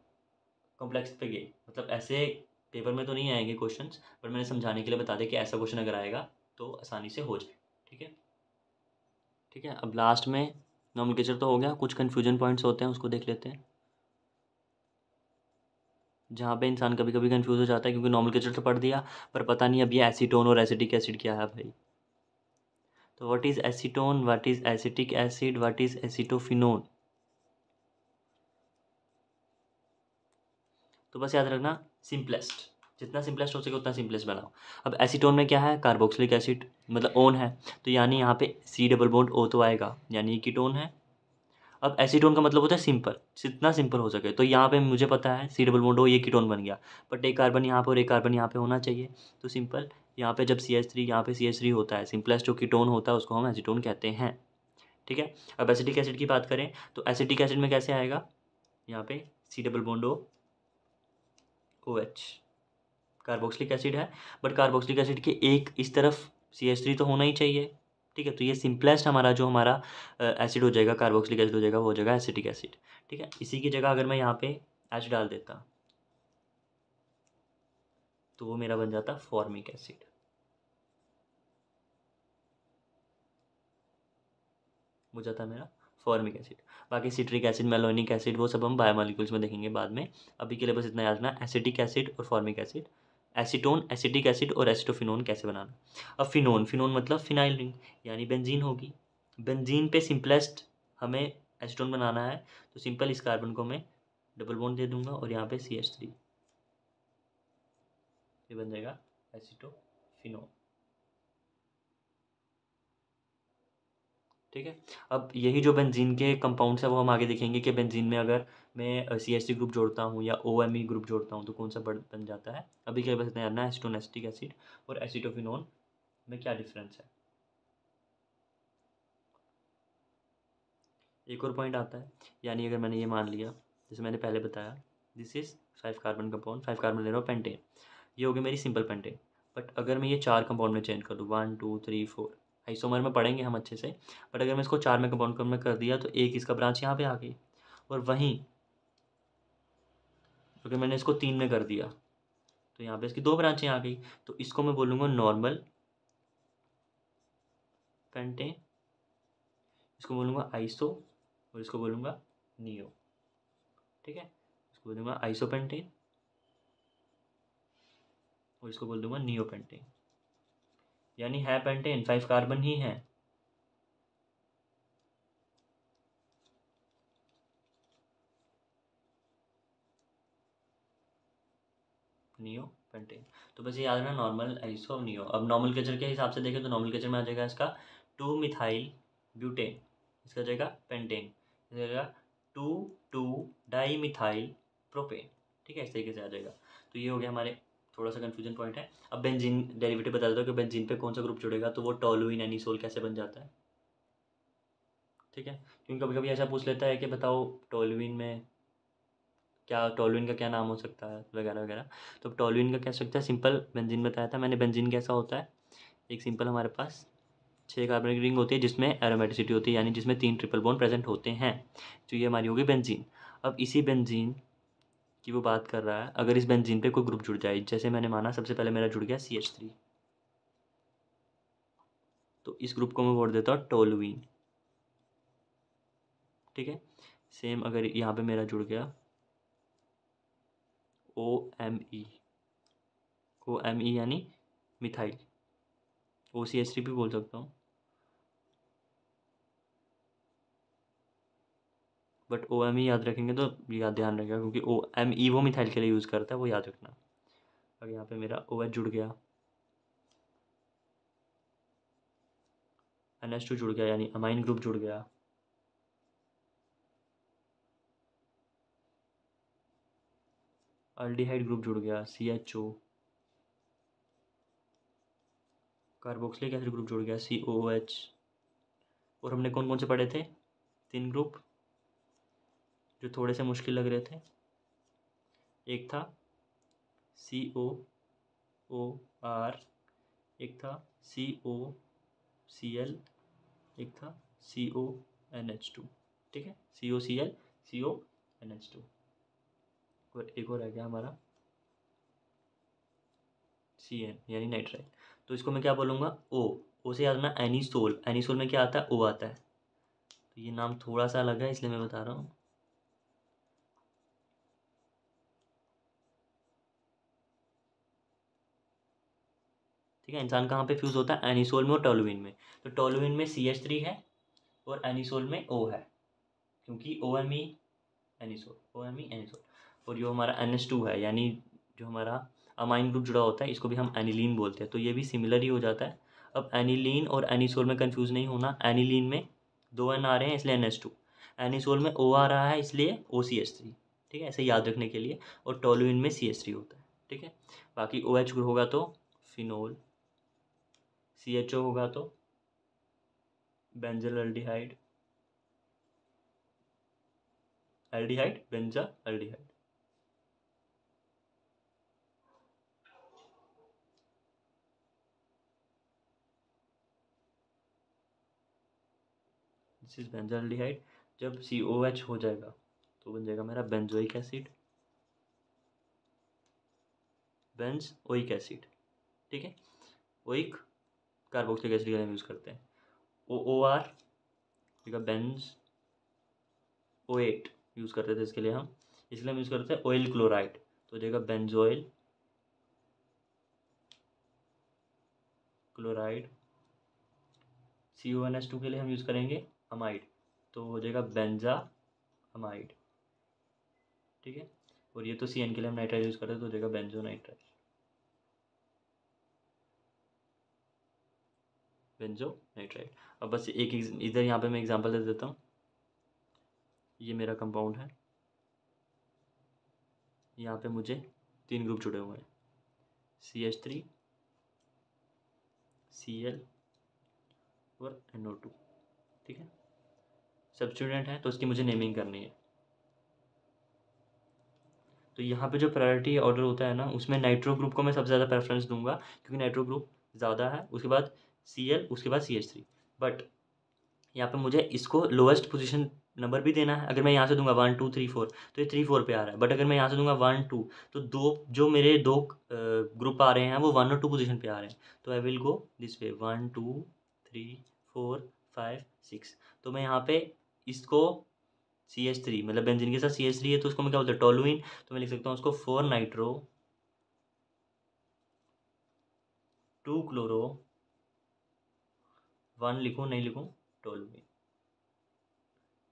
कॉम्प्लेक्स पे गए, मतलब ऐसे पेपर में तो नहीं आएंगे क्वेश्चंस, पर मैंने समझाने के लिए बता दिया कि ऐसा क्वेश्चन अगर आएगा तो आसानी से हो जाए, ठीक है। ठीक है, अब लास्ट में नोमेनक्लेचर तो हो गया, कुछ कन्फ्यूजन पॉइंट्स होते हैं उसको देख लेते हैं, जहाँ पे इंसान कभी कभी कंफ्यूज हो जाता है, क्योंकि नोमेनक्लेचर तो पढ़ दिया पर पता नहीं अब ये एसीटोन और एसिटिक एसिड क्या है भाई। तो what is acetone, what is acetic acid, what is acetophenone. तो बस याद रखना सिंपलेस्ट, जितना सिंपलेस्ट हो सके उतना सिंपलेस्ट बनाओ। अब एसीटोन में क्या है, कार्बोक्सिलिक एसिड, मतलब ओन है, तो यानी यहाँ पे सी डबल बॉन्ड ओ तो आएगा, यानी ये कीटोन है। अब एसीटोन का मतलब होता है सिंपल, जितना सिंपल हो सके। तो यहाँ पे मुझे पता है सी डबल बॉन्ड ओ ये कीटोन बन गया, बट एक कार्बन यहाँ पे और एक कार्बन यहाँ पे होना चाहिए, तो सिंपल। यहाँ पे जब CH3 यहाँ पे CH3 होता है, सिंपलेस्ट जो कीटोन होता है उसको हम एसीटोन कहते हैं, ठीक है। अब एसिटिक एसिड की बात करें तो एसिटिक एसिड में कैसे आएगा, यहाँ पे C double bond O OH, carboxylic acid है, बट कार्बोक्सिलिक एसिड के एक इस तरफ CH3 तो होना ही चाहिए, ठीक है। तो ये सिंपलेस्ट हमारा जो हमारा एसिड हो जाएगा, कार्बोक्सिलिक एसिड हो जाएगा, वो हो जाएगा एसिटिक एसिड, ठीक है। इसी की जगह अगर मैं यहाँ पे H डाल देता तो वो मेरा बन जाता फॉर्मिक एसिड। हो जाता मेरा फॉर्मिक एसिड। बाकी सिट्रिक एसिड, मेलोनिक एसिड, वो सब हम बायोमोलिक्यूल्स में देखेंगे बाद में। अभी के लिए बस इतना याद रखना, एसिटिक एसिड और formic acid, acetone, acetic acid और एसिटोफिनोन कैसे बनाना। अब फिनोन, फिनोन मतलब फिनाइल रिंग, यानी बेंजीन होगी। बेंजीन पे सिंपलेस्ट हमें एसीटोन बनाना है, तो सिंपल इस कार्बन को मैं डबल बॉन्ड दे दूंगा और यहाँ पे CH3, ये बन जाएगा एसिटोफिनोन, ठीक है। अब यही जो बेंजीन के कंपाउंड्स है वो हम आगे देखेंगे कि बेंजीन में अगर मैं CH3 ग्रुप जोड़ता हूँ या OMe ग्रुप जोड़ता हूँ तो कौन सा बन जाता है। अभी के लिए बस इतना जानना है एसीटोन, एसिटिक एसिड और एसिटोफिनोन में क्या डिफरेंस है। एक और पॉइंट आता है, यानी अगर मैंने ये मान लिया, जैसे मैंने पहले बताया, this is 5 carbon compound, 5 carbon ले रहा हूँ पेंटेन, ये हो गई मेरी सिंपल पेंटेन। बट अगर मैं ये 4 कंपाउंड में चेंज कर दूँ, 1 2 3 4, आइसोमर में पढ़ेंगे हम अच्छे से, बट अगर मैं इसको 4 में कंपाउंड में कर दिया तो एक इसका ब्रांच यहाँ पे आ गई, और वहीं अगर मैंने इसको 3 में कर दिया तो यहाँ पे इसकी 2 ब्रांचें आ गई। तो इसको मैं बोलूँगा नॉर्मल पेंटेन, इसको बोलूँगा आइसो, और इसको बोलूँगा नियो, ठीक है। इसको बोलूँगा आइसो पेंटेन और इसको बोल दूँगा नियो पेंटेन, यानी है पेंटेन, 5 कार्बन ही है, नियो पेंटेन। तो बस ये याद रखना, नॉर्मल, आइसो, नियो। अब नॉर्मल कल्चर के हिसाब से देखें तो नॉर्मल कल्चर में आ जाएगा इसका 2 मिथाइल ब्यूटेन, इसका जाएगा पेंटेन, इसका जाएगा 2 2 डाई मिथाइल प्रोपेन, ठीक है। इस तरीके से आ जाएगा। तो ये हो गया हमारे थोड़ा सा कन्फ्यूजन पॉइंट है। अब बेंजीन डेरिवेटिव बता देता हूँ कि बेंजीन पे कौन सा ग्रुप जुड़ेगा, तो वो टोलुइन एनिसोल कैसे बन जाता है, ठीक है। क्योंकि कभी कभी ऐसा पूछ लेता है कि बताओ टोलुइन में क्या, टोलुइन का क्या नाम हो सकता है वगैरह वगैरह। तो टोलुइन का क्या सकता है, सिंपल बेंजीन बताया था मैंने। बेंजीन कैसा होता है, एक सिंपल हमारे पास 6 कार्बनिक रिंग होती है जिसमें एरोमेटिसिटी होती है, यानी जिसमें 3 ट्रिपल बॉन्ड प्रेजेंट होते हैं। तो ये हमारी होगी बेंजीन। अब इसी बेंजीन की वो बात कर रहा है, अगर इस बेंजीन पे कोई ग्रुप जुड़ जाए, जैसे मैंने माना सबसे पहले मेरा जुड़ गया CH3, तो इस ग्रुप को मैं बोल देता हूँ टोलुइन, ठीक है। सेम अगर यहाँ पे मेरा जुड़ गया OMe, OMe यानी मिथाइल, OCH3 भी बोल सकता हूँ, बट OMe याद रखेंगे तो याद ध्यान रखेगा, क्योंकि OMe वो मिथाइल के लिए यूज़ करता है, वो याद रखना। अब यहाँ पे मेरा OH जुड़ गया, NH2 जुड़ गया, यानी अमाइन ग्रुप जुड़ गया, अल्डिहाइड ग्रुप जुड़ गया CHO, कार्बोक्सिलिक एसिड ग्रुप जुड़ गया COOH। और हमने कौन कौन से पढ़े थे, 3 ग्रुप जो थोड़े से मुश्किल लग रहे थे। एक था COOR, एक था COCl, एक था CONH2, ठीक है, COCl CONH2, और एक और रह गया हमारा CN यानी नाइट्राइल। तो इसको मैं क्या बोलूँगा, O से याद रखना एनिसोल, एनिसोल में क्या आता है, O आता है। तो ये नाम थोड़ा सा अलग है इसलिए मैं बता रहा हूँ। ठीक है, इंसान कहाँ पे फ्यूज़ होता है, एनिसोल में और टोलुइन में। तो टोलुइन में CH3 है और एनिसोल में O है, क्योंकि OMe एनिसोल, OMe एनिसोल। और जो हमारा NH2 है, यानी जो हमारा अमाइन ग्रुप जुड़ा होता है, इसको भी हम एनिलीन बोलते हैं, तो ये भी सिमिलर ही हो जाता है। अब एनिलीन और एनिसोल में कंफ्यूज नहीं होना, एनिलीन में 2 N आ रहे हैं इसलिए NH2, एनिसोल में O आ रहा है इसलिए OCH3, ठीक है, ऐसे याद रखने के लिए। और टोलुइन में CH3 होता है, ठीक है। बाकी OH होगा तो फिनोल, CHO होगा तो benzaldehyde, aldehyde benzaldehyde, this is benzaldehyde. जब COH हो जाएगा तो बन जाएगा मेरा बेंजोइक एसिड, बेंजोइक एसिड। ठीक है, ओइक कार्बोक्सिलिक एसिड के लिए हम यूज़ करते हैं। OOR ठीक है, बेंज O8 यूज़ करते थे इसके लिए हम, इसलिए हम यूज़ करते हैं ऑयल क्लोराइड, तो हो जाएगा बेंजोइल क्लोराइड। CONH2 के लिए हम यूज़ करेंगे अमाइड, तो हो जाएगा बेंजा अमाइड। ठीक है, और ये तो CN के लिए हम नाइट्राइल यूज़ करते हैं, तो हो जाएगा बेंजो नाइट्राइल, बेंजो नाइट्राइल। अब बस एक इधर यहाँ पे मैं एग्जांपल दे देता हूँ। ये मेरा कंपाउंड है, यहाँ पे मुझे 3 ग्रुप जुड़े हुए हैं, CH3 Cl और NO2। ठीक है, सब्स्टिट्यूएंट है तो उसकी मुझे नेमिंग करनी है। तो यहाँ पे जो प्रायोरिटी ऑर्डर होता है ना, उसमें नाइट्रो ग्रुप को मैं सबसे ज़्यादा प्रेफरेंस दूंगा, क्योंकि नाइट्रो ग्रुप ज़्यादा है, उसके बाद Cl, उसके बाद CH3। बट यहाँ पे मुझे इसको लोएस्ट पोजीशन नंबर भी देना है। अगर मैं यहाँ से दूंगा 1 2 3 4 तो ये 3 4 पे आ रहा है, बट अगर मैं यहाँ से दूंगा 1 2 तो जो मेरे दो ग्रुप आ रहे हैं वो 1 और 2 पोजीशन पे आ रहे हैं, तो आई विल गो दिस वे 1 2 3 4 5 6। तो मैं यहाँ पे इसको CH3 मतलब बेंजीन के साथ CH3 है, तो उसको मैं क्या बोलते हैं, टोलुइन, तो मैं लिख सकता हूँ उसको 4 नाइट्रो 2 क्लोरो 1 लिखूँ नहीं लिखूँ टोलुइन।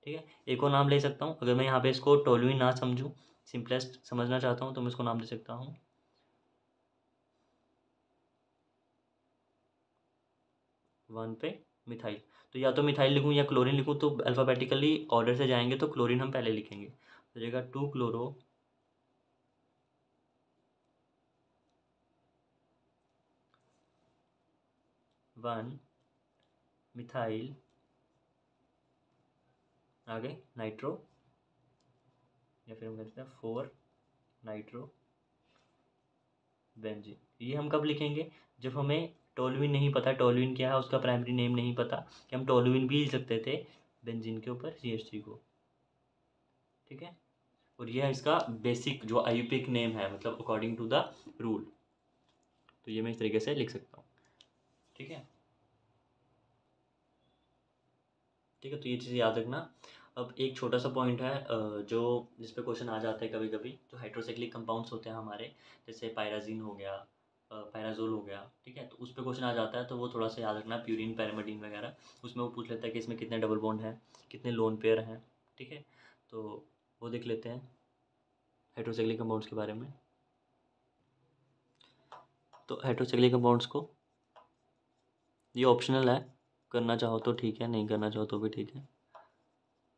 ठीक है, एक और नाम ले सकता हूँ, अगर मैं यहाँ पे इसको टोलुइन ना समझूँ, सिंपलेस्ट समझना चाहता हूँ, तो मैं इसको नाम दे सकता हूँ 1 पे मिथाइल। तो या तो मिथाइल लिखूँ या क्लोरीन लिखूँ, तो अल्फ़ाबेटिकली ऑर्डर से जाएंगे, तो क्लोरीन हम पहले लिखेंगे, तो जाएगा 2 क्लोरो 1 मिथाइल, आगे नाइट्रो, या फिर हम कहते हैं 4 नाइट्रो बेंजीन। ये हम कब लिखेंगे, जब हमें टोलुइन नहीं पता, टोलुइन क्या है उसका प्राइमरी नेम नहीं पता, कि हम टोलुइन भी लिख सकते थे बेंजीन के ऊपर CH3 को। ठीक है, और यह है इसका बेसिक जो आयुपिक नेम है, मतलब अकॉर्डिंग टू द रूल, तो ये मैं इस तरीके से लिख सकता हूँ। ठीक है, ठीक है, तो ये चीज़ याद रखना। अब एक छोटा सा पॉइंट है जो जिस पे क्वेश्चन आ जाते हैं कभी कभी, जो हाइड्रोसाइक्लिक कंपाउंड्स होते हैं हमारे, जैसे पायराजीन हो गया, पायराजोल हो गया। ठीक है, तो उस पर क्वेश्चन आ जाता है, तो वो थोड़ा सा याद रखना, प्यूरिन पैरामिडीन वगैरह, उसमें वो पूछ लेता है कि इसमें कितने डबल बॉन्ड हैं, कितने लोन पेयर हैं। ठीक है, तो वो देख लेते हैं हाइड्रोसाइक्लिक कंपाउंड्स के बारे में। तो हाइड्रोसाइक्लिक कंपाउंड्स को ये ऑप्शनल है, करना चाहो तो ठीक है, नहीं करना चाहो तो भी ठीक है,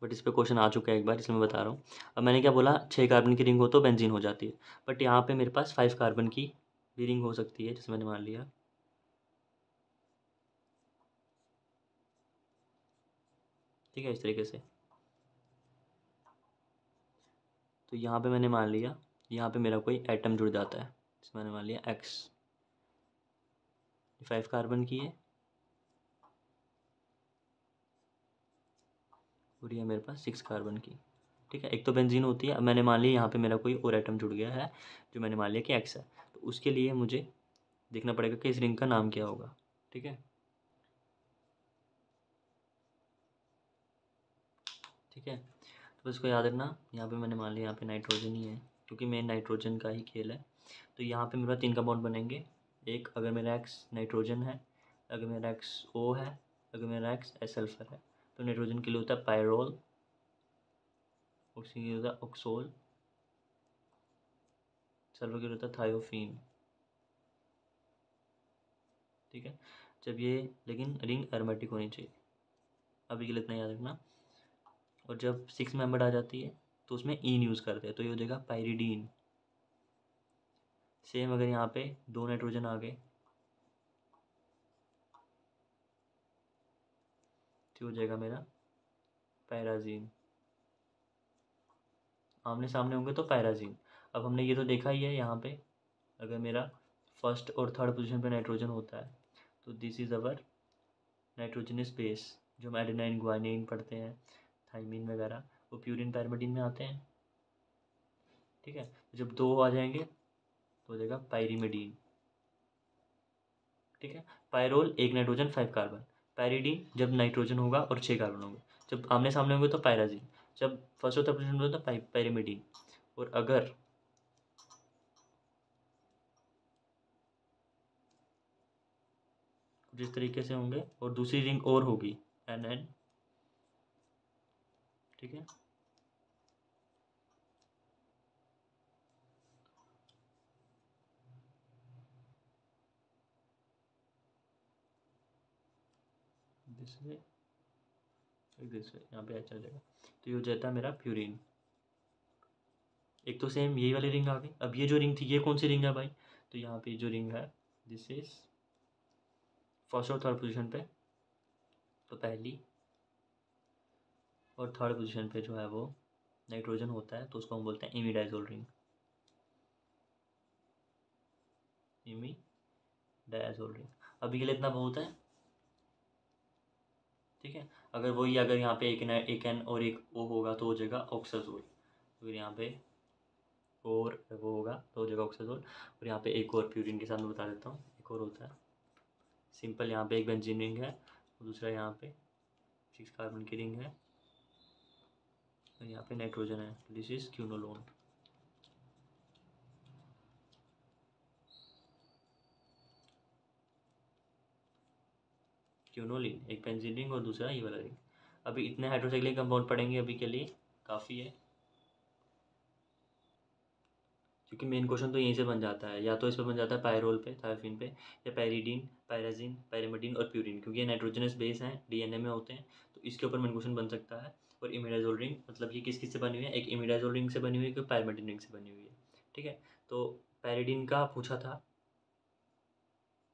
बट इस पे क्वेश्चन आ चुका है एक बार, इसलिए मैं बता रहा हूँ। अब मैंने क्या बोला, 6 कार्बन की रिंग हो तो बेंजीन हो जाती है, बट यहाँ पे मेरे पास 5 कार्बन की भी रिंग हो सकती है, जैसे मैंने मान लिया। ठीक है, इस तरीके से। तो यहाँ पे मैंने मान लिया, यहाँ पे मेरा कोई एटम जुड़ जाता है, जैसे मैंने मान लिया X, 5 कार्बन की है, और ये मेरे पास 6 कार्बन की। ठीक है, एक तो बेंजीन होती है। अब मैंने मान लिया यहाँ पे मेरा कोई और एटम जुड़ गया है, जो मैंने मान लिया कि X है, तो उसके लिए मुझे देखना पड़ेगा कि इस रिंग का नाम क्या होगा। ठीक है, ठीक है, तो इसको याद रखना। यहाँ पे मैंने मान लिया यहाँ पे नाइट्रोजन ही है, क्योंकि मेन नाइट्रोजन का ही खेल है। तो यहाँ पे मेरे पास 3 कंपाउंड बनेंगे। एक, अगर मेरा X नाइट्रोजन है, अगर मेरा X O है, अगर मेरा X सल्फर है, तो नाइट्रोजन के लिए होता है पायरोल, ऑक्सीजन के लिए होता है ऑक्सोल, सल्फर के लिए होता है थायोफीन। ठीक है, जब ये, लेकिन रिंग एरोमेटिक होनी चाहिए, अभी के लिए इतना याद रखना। और जब 6 मेंबर आ जाती है तो उसमें ईन यूज़ करते हैं, तो ये हो जाएगा पायरिडीन। सेम अगर यहाँ पे 2 नाइट्रोजन आ गए तो हो जाएगा मेरा पैराजीन, आमने सामने होंगे तो पैराजीन। अब हमने ये तो देखा ही है, यहाँ पे अगर मेरा फर्स्ट और थर्ड पोजीशन पे नाइट्रोजन होता है, तो this is our nitrogenous base, जो हम एडेनाइन ग्वानिन पढ़ते हैं, थाइमिन वगैरह, वो प्यूरिन पैरिमिडीन में आते हैं। ठीक है, जब 2 आ जाएंगे तो हो जाएगा पायरिमिडीन। ठीक है, पायरोल 1 नाइट्रोजन 5 कार्बन। पैरिडीन जब नाइट्रोजन होगा और 6 कार्बन होंगे। जब आमने सामने होंगे तो पायराजीन। जब फर्स्ट और थर्ड पोजीशन में तो पैरिमिडीन। और अगर कुछ इस तरीके से होंगे और दूसरी रिंग और होगी NN। ठीक है, दिस वे, दिस वे, यहाँ पे अच्छा जाएगा। तो ये हो जाता है मेरा प्यूरिन। एक तो सेम यही वाली रिंग आ गई। अब ये जो रिंग थी, ये कौन सी रिंग है भाई? तो यहाँ पे जो रिंग है, दिस इज फर्स्ट और थर्ड पोजीशन पे, तो पहली और थर्ड पोजीशन पे जो है वो नाइट्रोजन होता है, तो उसको हम बोलते हैं इमिडाइजोल रिंग। इमिडाइजोल रिंग। अभी के लिए इतना बहुत है। ठीक है, अगर यहाँ पे एक एन और एक ओ होगा तो हो जाएगा ऑक्साजोल। फिर यहाँ पे और वो होगा तो हो जाएगा ऑक्साजोल। और यहाँ पे एक और प्यूरिन के साथ मैं बता देता हूँ, एक और होता है सिंपल। यहाँ पे एक बेंजीन रिंग है, दूसरा यहाँ पे 6 कार्बन की रिंग है, और यहाँ पे नाइट्रोजन है। This is quinolone. क्यूनोलिन एक बेंजीन रिंग और दूसरा ये वाला रिंग। अभी इतने हाइड्रोसाइक्लिक कंपाउंड पढ़ेंगे अभी के लिए काफ़ी है, क्योंकि मेन क्वेश्चन तो यहीं से बन जाता है। या तो इस पर बन जाता है पायरोल पे, थायोफिन पे, या पैरिडीन, पायराजीन, पैरिमिडीन और प्यूरिन, क्योंकि ये नाइट्रोजनस बेस हैं, डीएनए में होते हैं, तो इसके ऊपर मेन क्वेश्चन बन सकता है। और इमिडाजोल रिंग मतलब ये किस किस से बनी हुई है? एक इमिडाजोल रिंग से बनी हुई है, एक पैरिमिडीन रिंग से बनी हुई है। ठीक है, तो पैरिडीन का पूछा था,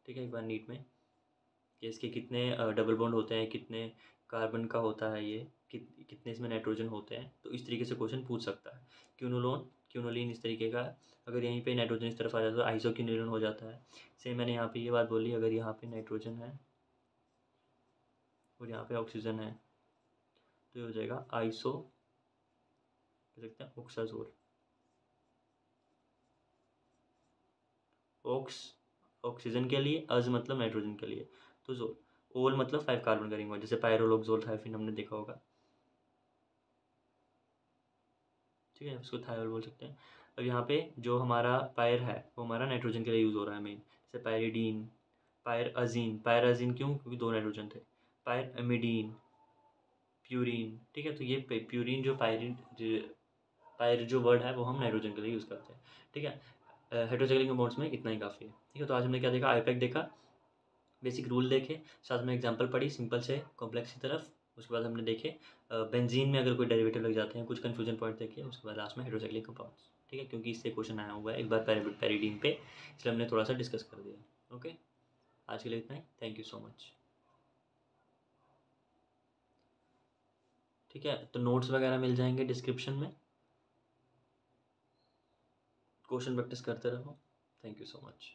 ठीक है, एक बार नीट में, कि इसके कितने डबल बॉन्ड होते हैं, कितने कार्बन का होता है ये, कितने इसमें नाइट्रोजन होते हैं, तो इस तरीके से क्वेश्चन पूछ सकता है। क्यूनोलोन, क्यूनोलिन इस तरीके का है। अगर यहीं पे नाइट्रोजन इस तरफ आ जाता है तो आइसोक्यूनोलिन हो जाता है। सेम मैंने यहाँ पे ये बात बोली, अगर यहाँ पे नाइट्रोजन है और यहाँ पे ऑक्सीजन है तो ये हो जाएगा आइसो, कह सकते हैं ऑक्साजोल। ऑक्स ऑक्सीजन के लिए, अज मतलब नाइट्रोजन के लिए, तो जोल, ओल मतलब 5 कार्बन का रिंग हुआ, जैसे पायरोलोक्सोल थायोफिन हमने देखा होगा। ठीक है, उसको थायरोल बोल सकते हैं। अब यहाँ पे जो हमारा पायर है वो हमारा नाइट्रोजन के लिए यूज़ हो रहा है मेन, जैसे पायरिडीन, पायरअजीन। पायरअजीन क्यों? क्योंकि 2 नाइट्रोजन थे। Pyrimidine, purine. ठीक है, तो ये प्यूरिन जो पायरिन, पायर जो वर्ड है वो हम नाइट्रोजन के लिए यूज़ करते हैं। ठीक है, हेट्रोसाइक्लिक कंपाउंड्स में इतना ही काफ़ी है। ठीक है, तो आज हमने क्या देखा? आईपैक देखा, बेसिक रूल देखे, साथ में एग्जांपल पढ़ी सिंपल से कॉम्प्लेक्स की तरफ। उसके बाद हमने देखे बेंजीन में अगर कोई डेरिवेटिव लग जाते हैं, कुछ कन्फ्यूजन पॉइंट देखे। उसके बाद लास्ट में हाइड्रोसाइक्लिक कंपाउंड्स। ठीक है, क्योंकि इससे क्वेश्चन आया हुआ है एक बार पैरिडीन पे, इसलिए हमने थोड़ा सा डिस्कस कर दिया। ओके, आज के लिए इतना ही। Thank you so much. ठीक है, तो नोट्स वगैरह मिल जाएंगे डिस्क्रिप्शन में। क्वेश्चन प्रैक्टिस करते रहो। Thank you so much.